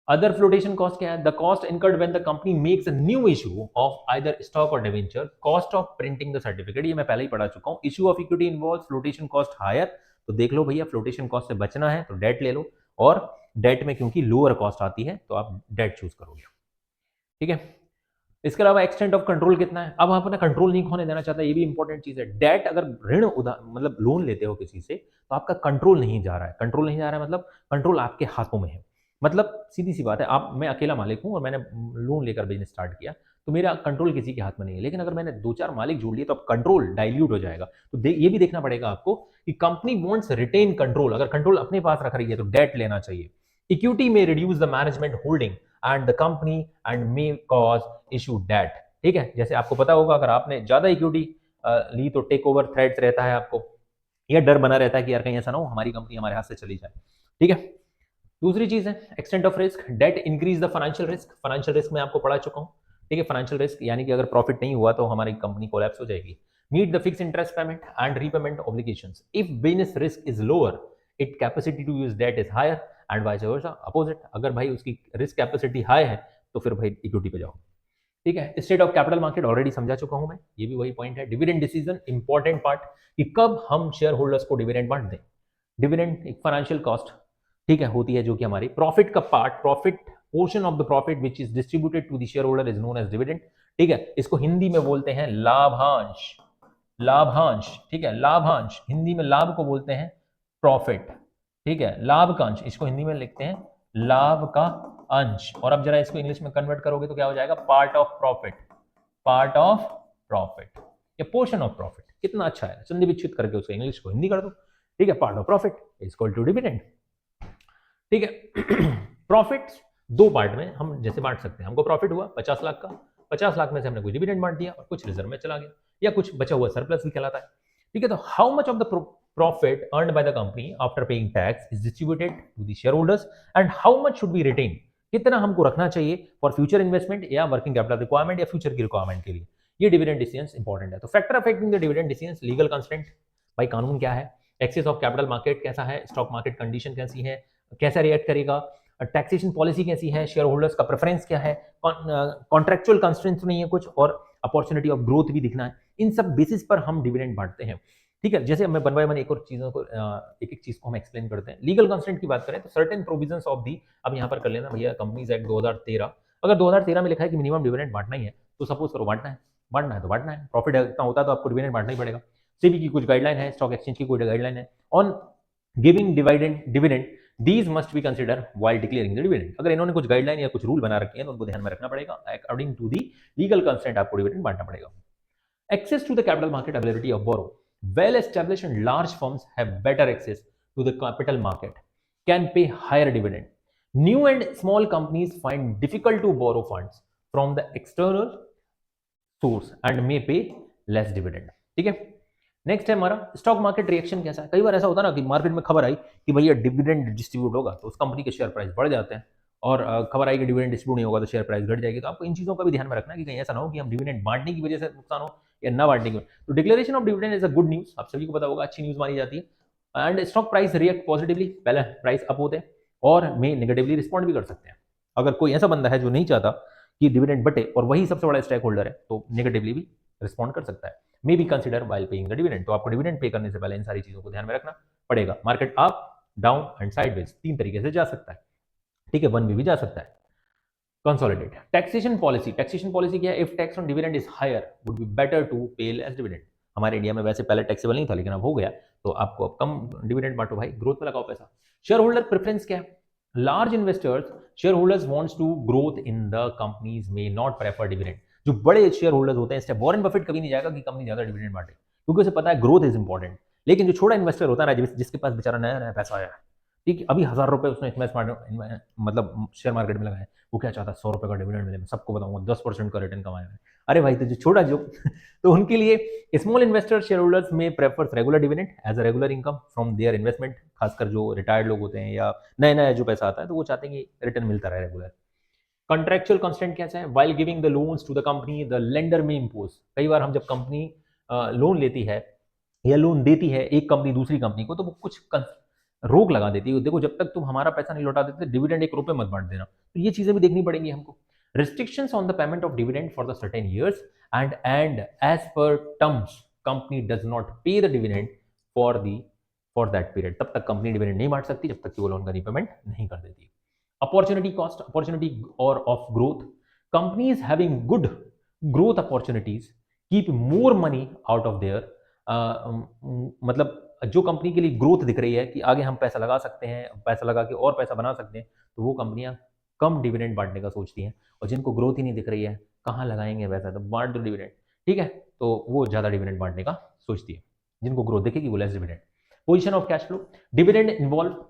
अदर फ्लोटेशन कॉस्ट क्या है, the cost incurred when the company makes a new issue of either stock और debenture, cost of printing the certificate, ये मैं पहले ही पढ़ा चुका हूं। Issue of equity involve flotation cost higher, तो देख लो भैया फ्लोटेशन कॉस्ट से बचना है तो डेट ले लो, और डेट में क्योंकि लोअर कॉस्ट आती है तो आप डेट चूज करोगे, ठीक है। इसके अलावा एक्सटेंट ऑफ कंट्रोल कितना है, अब आप अपना कंट्रोल नहीं खोने देना चाहता, ये भी इंपॉर्टेंट चीज है। डेट अगर ऋण मतलब लोन लेते हो किसी से तो आपका कंट्रोल नहीं जा रहा है, कंट्रोल नहीं जा रहा है मतलब कंट्रोल आपके हाथों में है, मतलब सीधी सी बात है, आप, मैं अकेला मालिक हूं और मैंने लोन लेकर बिजनेस स्टार्ट किया तो मेरा कंट्रोल किसी के हाथ में नहीं है। लेकिन अगर मैंने 2-4 मालिक जोड़ लिए तो अब कंट्रोल डाइल्यूट हो जाएगा, तो ये भी देखना पड़ेगा आपको कि कंपनी वांट्स रिटेन कंट्रोल, अगर कंट्रोल अपने पास रख रही है तो डेट लेना चाहिए। Equity may reduce the management holding and the company and may cause issue debt, ठीक है। जैसे आपको पता होगा अगर आपने ज्यादा इक्विटी ली तो टेक ओवर थ्रेट्स रहता है आपको, यह डर बना रहता है कि यार कहीं ऐसा ना हो हमारी कंपनी हमारे हाथ से चली जाए, ठीक है। दूसरी चीज है extent of risk, debt increase the financial risk, financial risk में आपको पढ़ा चुका हूं, ठीक है। फाइनेंशियल रिस्क यानी कि अगर प्रॉफिट नहीं हुआ तो हमारी कंपनी कोलैप्स हो जाएगी। Meet the fix interest payment and repayment obligations, if business risk is lower, it capacity to use debt is higher and vice versa opposite, अगर भाई उसकी रिस्क कैपेसिटी हाई है तो फिर भाई इक्विटी पे जाओ, ठीक है। State of capital market already समझा चुका हूं मैं, ये भी वही पॉइंट है। डिविडेंड डिसीजन इंपॉर्टेंट पार्ट, कि कब हम शेयर होल्डर्स को डिविडेंड बांट दें। डिविडेंड एक फाइनेंशियल कॉस्ट, ठीक है, होती है जो कि हमारी प्रॉफिट का part, profit portion of the profit which is distributed to the share holder is known as dividend, ठीक है। इसको हिंदी में बोलते हैं लाभांश, लाभांश, ठीक है, लाभांश हिंदी में लाभ को बोलते हैं प्रॉफिट, ठीक है, लाभ का अंश इसको हिंदी में लिखते हैं लाभ का अंश। और अब जरा इसको इंग्लिश में कन्वर्ट करोगे तो क्या हो जाएगा, part of profit, part of profit या पोर्शन ऑफ प्रॉफिट। कितना अच्छा है, संधि विच्छेद करके उसको इंग्लिश को हिंदी कर दो, ठीक है। Part of profit is equal to dividend, ठीक है। प्रॉफिट दो पार्ट में हम जैसे बांट सकते हैं। हमको प्रॉफिट हुआ 50 लाख का, 50 लाख में से हमने कुछ डिविडेंड बांट दिया और कुछ रिजर्व में चला गया, या कुछ बचा हुआ सरप्लस भी कहलाता है, ठीक है। तो how much of the profit earned by the company after paying tax is distributed to the share holders and how much should be retain, कितना हमको रखना चाहिए फॉर फ्यूचर इन्वेस्टमेंट या वर्किंग कैपिटल रिक्वायरमेंट या फ्यूचर की requirement के लिए। ये डिविडेंड डिसीजंस इंपॉर्टेंट है। तो factor affecting the dividend decisions, legal constraint, भाई कानून क्या है, एक्सेस ऑफ कैपिटल मार्केट कैसा है, स्टॉक मार्केट कंडीशन कैसी है, कैसा रिएक्ट करेगा, टैक्सेशन पॉलिसी कैसी है, शेयर होल्डर्स का प्रेफरेंस क्या है, कॉन्ट्रेक्चुअल कंस्ट्रेंट्स नहीं है कुछ, और अपॉर्चुनिटी ऑफ ग्रोथ भी दिखना है। इन सब बेसिस पर हम डिविडेंड बांटते हैं, ठीक है। जैसे मैं वन बाय वन एक और चीजों को एक एक चीज को हम एक्सप्लेन करते हैं। लीगल कंस्ट्रेंट की बात करें तो सर्टेन प्रोविजन्स ऑफ दी, अब यहाँ पर कर लेना भैया, कंपनीज एक्ट 2013, अगर 2013 में लिखा है कि मिनिमम डिविडेंड बांटना ही है, तो सपोज करो बांटना है तो बांटना है, प्रॉफिट इतना होता है तो आपको डिविडेंड बांटना ही पड़ेगा। सेबी की कुछ गाइडलाइन है, स्टॉक एक्सचेंज की कोई गाइडलाइन है on giving dividend, these must be consider while declaring the dividend. अगर इन्होंने कुछ गाइडलाइन या कुछ रूल बना रखे हैं तो उनको ध्यान में रखना पड़ेगा। According to the legal constraint आपको डिविडेंड बांटना पड़ेगा। Access to the capital market, availability of borrow, well established and large firms have better access to the capital market, can pay higher dividend. New and small companies find difficult to borrow funds from the external source and may pay less dividend, ठीक है। Next है हमारा stock market reaction कैसा है। कई बार ऐसा होता है ना कि मार्केट में खबर आई कि भैया डिविडेंड डिस्ट्रीब्यूट होगा तो उस कंपनी के शेयर प्राइस बढ़ जाते हैं, और खबर आई कि डिविडेंड डिस्ट्रीब्यूट नहीं होगा तो शेयर प्राइस घट जाएगी। तो आपको इन चीज़ों का भी ध्यान में रखना है कि कहीं ऐसा ना हो कि हम डिविडेंड बांटने की वजह से नुकसान हो या ना बांटने की। तो declaration of dividend is a good news, आप सभी को पता होगा, अच्छी न्यूज मानी जाती है। And stock price react positively, पहले प्राइस अप होते हैं और में नेगेटिवली रिस्पॉन्ड भी कर सकते हैं। अगर कोई ऐसा बंदा है जो नहीं चाहता कि डिविडेंड बटे और वही सबसे बड़ा स्टेक होल्डर है तो नेगेटिवली भी रिस्पॉन्ड कर सकता है। May be consider while paying the dividend, तो आपको डिविडेंड पे करने से पहले इन सारी चीजों को ध्यान में रखना पड़ेगा। Market up, down and sideways तीन तरीके से जा सकता है, ठीक है, वन वे भी जा सकता है। Consolidate taxation policy, taxation policy क्या है, if tax on dividend is higher would be better to pay less dividend. हमारे इंडिया में वैसे पहले टैक्सेबल नहीं था लेकिन अब हो गया, तो आपको अब कम डिविडेंड बांटो भाई, ग्रोथ में लगाओ पैसा। शेयर होल्डर प्रेफरेंस क्या है, large investors share holders wants to growth in the companies may not prefer dividend. जो बड़े शेयर होल्डर्स होते हैं, इससे वॉरेन बफेट कभी नहीं जाएगा कि कंपनी ज्यादा डिविडेंड बांटे, क्योंकि उसे पता है ग्रोथ इज इंपॉर्टेंट। लेकिन जो छोटा इन्वेस्टर होता है ना, जिसके पास बेचारा नया नया पैसा आया है, ठीक है, अभी 1000 रुपए उसने मतलब शेयर मार्केट में लगाया, वो क्या चाहता है 100 रुपए का डिविडेंड मिले, मैं सबको बताऊंगा 10% का रिटर्न कमाया है। अरे भाई तो जो छोटा जो तो उनके लिए small investor share holders may prefers regular dividend as a regular income from their investment. खासकर जो रिटायर्ड लोग होते हैं या नया नया जो पैसा आता है तो वो चाहते हैं कि रिटर्न मिलता रहे रेगुलर। कॉन्ट्रेक्चुअल कंस्टेंट कैसा है, while giving the loans to the company the lender may impose. कई बार हम जब कंपनी लोन लेती है या लोन देती है एक कंपनी दूसरी कंपनी को, तो वो कुछ रोक लगा देती है, देखो जब तक तुम हमारा पैसा नहीं लौटा देते डिविडेंड 1 रुपए मत बांट देना। तो ये चीजें भी देखनी पड़ेंगी हमको। Restrictions on the payment of dividend for the certain years and as per terms company does not pay the dividend for that period. तब तक कंपनी डिविडेंड नहीं बांट सकती जब तक कि वो लोन का रीपेमेंट नहीं कर देती। अपॉर्चुनिटी कॉस्ट, अपॉर्चुनिटी और of growth, companies having good growth opportunities keep more money out of their, मतलब जो कंपनी के लिए ग्रोथ दिख रही है कि आगे हम पैसा लगा सकते हैं, पैसा लगा के और पैसा बना सकते हैं, तो वो कंपनियां कम डिविडेंड बांटने का सोचती हैं। और जिनको ग्रोथ ही नहीं दिख रही है, कहाँ लगाएंगे पैसा, तो बांट दो डिविडेंड, ठीक है, तो वो ज्यादा डिविडेंड बांटने का सोचती है। जिनको ग्रोथ दिखेगी वो less dividend. Position of cash flow, dividend involve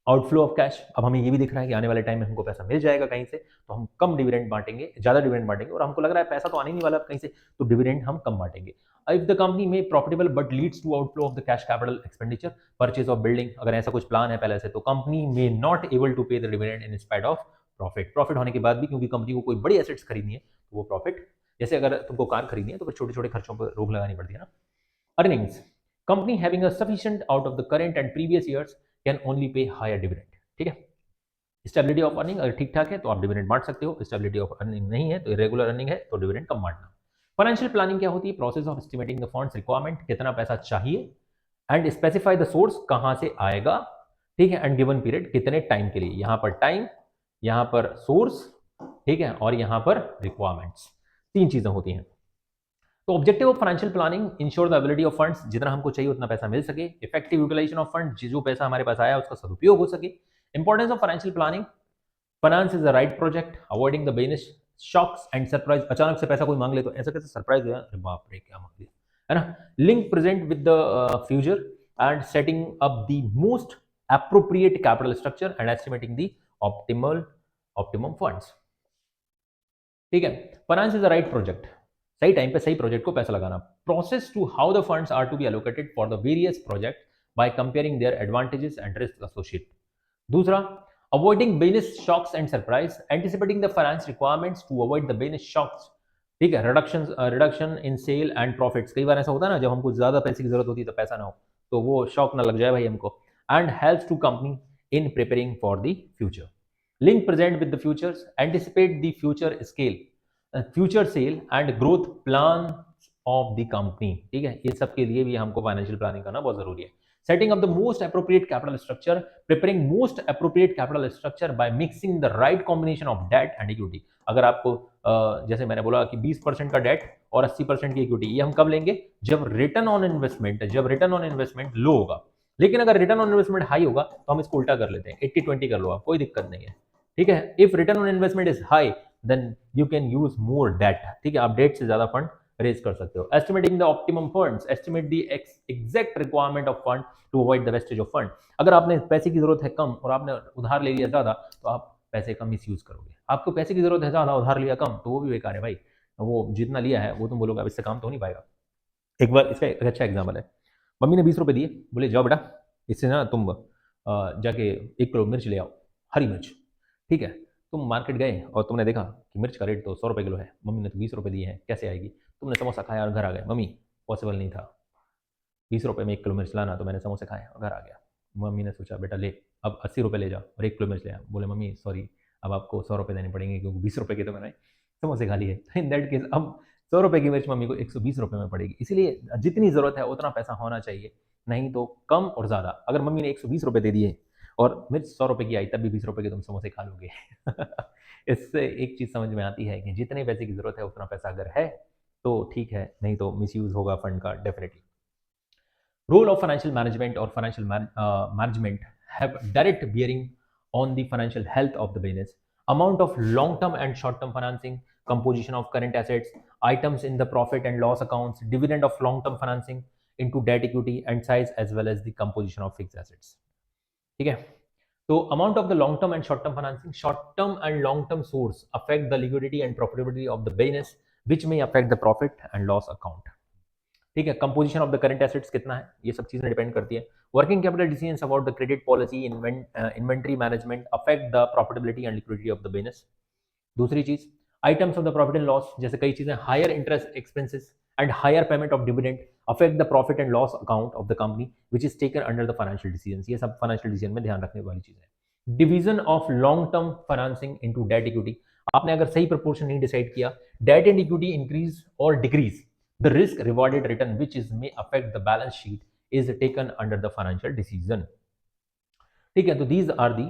outflow of cash. अब हमें ये भी दिख रहा है कि आने वाले टाइम में हमको पैसा मिल जाएगा कहीं से, तो हम कम डिविडेंड बांटेंगे, ज्यादा डिविडेंड बांटेंगे, और हमको लग रहा है पैसा तो आने नहीं वाला कहीं से, तो डिविडेंड हम कम बांटेंगे। If the company may profitable but leads to outflow of the cash capital expenditure, purchase of building, अगर ऐसा कुछ प्लान है पहले से, तो कंपनी में not able to pay the dividend in spite of profit होने के बाद भी, क्योंकि कंपनी को कोई बड़ी एसेट्स खरीदनी है तो वो प्रॉफिट, जैसे अगर तुमको कार खरीदनी है तो फिर छोटे छोटे खर्चों पर रोक लगानी पड़ती है ना। Earnings, company having a sufficient out of the current and previous years can only pay higher dividend, ठीक है। स्टेबिलिटी ऑफ अर्निंग, अगर ठीक ठाक है तो आप डिविडेंड बांट सकते हो, स्टेबिलिटी ऑफ अर्निंग नहीं है तो इरेगुलर अर्निंग है तो डिविडेंड कम बांटना। फाइनेंशियल प्लानिंग क्या होती है, process of estimating the funds requirement, कितना पैसा चाहिए, एंड स्पेसिफाई द सोर्स, कहां से आएगा, ठीक है, एंड गिवन पीरियड, कितने टाइम के लिए, यहां पर टाइम, यहां पर सोर्स, ठीक है, और यहां पर रिक्वायरमेंट्स, तीन चीजें होती हैं। तो objective of financial planning, ensure the ability of funds, जितना हमको चाहिए उतना पैसा मिल सके, इफेक्टिव यूटिलाइजेशन ऑफ फंड, जो पैसा हमारे पास आया उसका सदुपयोग हो सके। Importance of financial planning, finance is the right project, avoiding the business shocks and surprise. अचानक से पैसा कोई मांग ले तो ऐसा कैसे सरप्राइज है, अरे बाप रे क्या मांग लिया, है ना। Link present with the future and setting up the most appropriate capital structure and estimating the optimum funds। ठीक है, finance is the right project, सही टाइम पे सही प्रोजेक्ट को पैसा लगाना। Process to how the funds are to be allocated for the various project by comparing their advantages and risk associated. दूसरा, avoiding business shocks and surprise, anticipating the finance requirements to avoid the business shocks. ठीक है, reduction in sale and profits. कई बार ऐसा होता है ना, जब हमको ज्यादा पैसे की जरूरत होती है तो पैसा ना हो, तो वो शॉक ना लग जाए भाई हमको। And helps to company in preparing for the future. Link present with the futures, anticipate the future scale, future sale and growth plan of the company. ठीक है, ये सब के लिए भी हमको फाइनेंशियल प्लानिंग करना बहुत जरूरी है। Setting up the most appropriate capital structure, preparing most appropriate capital structure by mixing the right combination of debt and equity. अगर आपको जैसे मैंने बोला कि 20% का डेट और 80% की इक्विटी, ये हम कब लेंगे, जब रिटर्न ऑन इन्वेस्टमेंट लो होगा। लेकिन अगर रिटर्न ऑन इन्वेस्टमेंट हाई होगा तो हम इसको उल्टा कर लेते हैं, 80-20 कर लो आप, कोई दिक्कत नहीं है। ठीक है, if return on investment is high then you can use more debt. ठीक है, आप डेट से ज्यादा फंड रेज कर सकते हो। Estimating the optimum funds, estimate the exact requirement of fund to avoid the wastage of fund. अगर आपने पैसे की जरूरत है कम और आपने उधार ले लिया ज्यादा, तो आप पैसे का मिस यूज करोगे। आपको पैसे की जरूरत है ज्यादा, उधार लिया कम, तो वो भी बेकार है भाई। वो जितना लिया है वो तुम बोलोगे अब इससे काम तो नहीं पाएगा। एक बार इसका एक अच्छा एग्जाम्पल है, मम्मी ने 20 रुपए दिए, बोले जाओ बेटा इससे ना तुम जाके 1 किलो मिर्च ले आओ, हरी मिर्च। ठीक है, तुम मार्केट गए और तुमने देखा कि मिर्च का रेट तो 100 रुपए किलो है, मम्मी ने तो 20 रुपए दिए हैं, कैसे आएगी। तुमने समोसा खाया और घर आ गए, मम्मी पॉसिबल नहीं था 20 रुपए में 1 किलो मिर्च लाना, तो मैंने समोसे खाए और घर आ गया। मम्मी ने सोचा बेटा ले अब 80 रुपए ले जाओ और 1 किलो मिर्च ले आ। बोले मम्मी सॉरी, अब आपको 100 रुपए देने पड़ेंगे क्योंकि 20 रुपए के तो मैंने समोसे खा लिए। इन दैट केस अब 100 रुपए की मिर्च मम्मी को 120 रुपए में पड़ेगी। इसीलिए जितनी जरूरत है उतना पैसा होना चाहिए, नहीं तो कम और ज्यादा। अगर मम्मी ने 120 रुपए दे दिए और मिर्च 100 रुपए की आई, तब भी 20 रुपए के तुम समोसे खा लोगे। इससे एक चीज समझ में आती है कि जितने पैसे की जरूरत है उतना पैसा अगर है तो ठीक है, नहीं तो मिस होगा फंड का definitely. Role of financial management or financial management have direct bearing on the financial health of the business. Amount of long-term and short-term financing, composition of current assets, items in the profit and loss accounts, dividend of long-term financing into debt equity and size, as well as the composition of fixed assets. ठीक है, तो amount of the long-term and short-term financing, short-term and long-term source affect the liquidity and profitability of the business, which may affect the profit and loss account. ठीक है, composition of the current assets कितना है, ये सब चीजें depend करती है। Working capital decisions about the credit policy, inventory management affect the profitability and liquidity of the business. दूसरी चीज, items of the profit and loss, जैसे कई चीजें, higher interest expenses and higher payment of dividend affect the profit and loss account of the company which is taken under the financial decisions. ये सब financial decision में ध्यान रखने वाली चीजें हैं। Division of long term financing into debt equity, आपने अगर सही प्रोपोर्शन नहीं डिसाइड किया, डेट एंड इक्विटी इंक्रीज और decrease, the risk rewarded return which is may affect the balance sheet is taken under the financial decision। ठीक है, तो these are the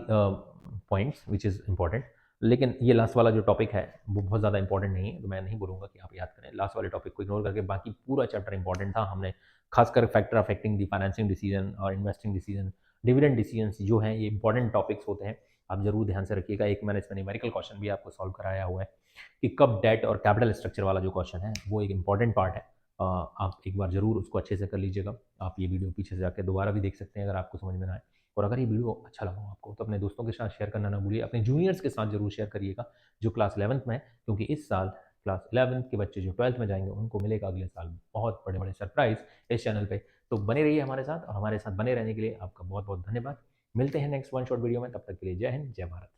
points which is important। लेकिन ये last वाला जो topic है वो बहुत ज़्यादा इंपॉर्टेंट नहीं है, तो मैं नहीं बोलूँगा कि आप याद करें। लास्ट वाले टॉपिक को इग्नोर करके बाकी पूरा चैप्टर इंपॉर्टेंट था। हमने खासकर factor affecting the financing decision और इन्वेस्टिंग डिसीजन, डिविडेंड डिसीजंस जो हैं, ये इंपॉर्टेंट टॉपिक्स होते हैं, आप जरूर ध्यान से रखिएगा। एक मैंने इसमें न्यूमेरिकल क्वेश्चन भी आपको सॉल्व कराया हुआ है कि कब डेट और कैपिटल स्ट्रक्चर वाला जो क्वेश्चन है वो एक इंपॉर्टेंट पार्ट है। आप एक बार जरूर उसको अच्छे से कर लीजिएगा। आप ये वीडियो पीछे से जाकर दोबारा भी देख सकते हैं अगर आपको समझ में ना आए। और अगर ये वीडियो अच्छा लगा हो आपको तो अपने दोस्तों के साथ शेयर करना ना भूलिए, अपने जूनियर्स के साथ जरूर शेयर करिएगा जो क्लास 11th में है, क्योंकि इस साल क्लास 11th के बच्चे जो 12th में जाएंगे उनको मिलेगा अगले साल बहुत बड़े बड़े सरप्राइज इस चैनल पे। तो बने रहिए हमारे साथ, और हमारे साथ बने रहने के लिए आपका बहुत बहुत धन्यवाद। मिलते हैं नेक्स्ट वन शॉट वीडियो में, तब तक के लिए जय हिंद जय भारत।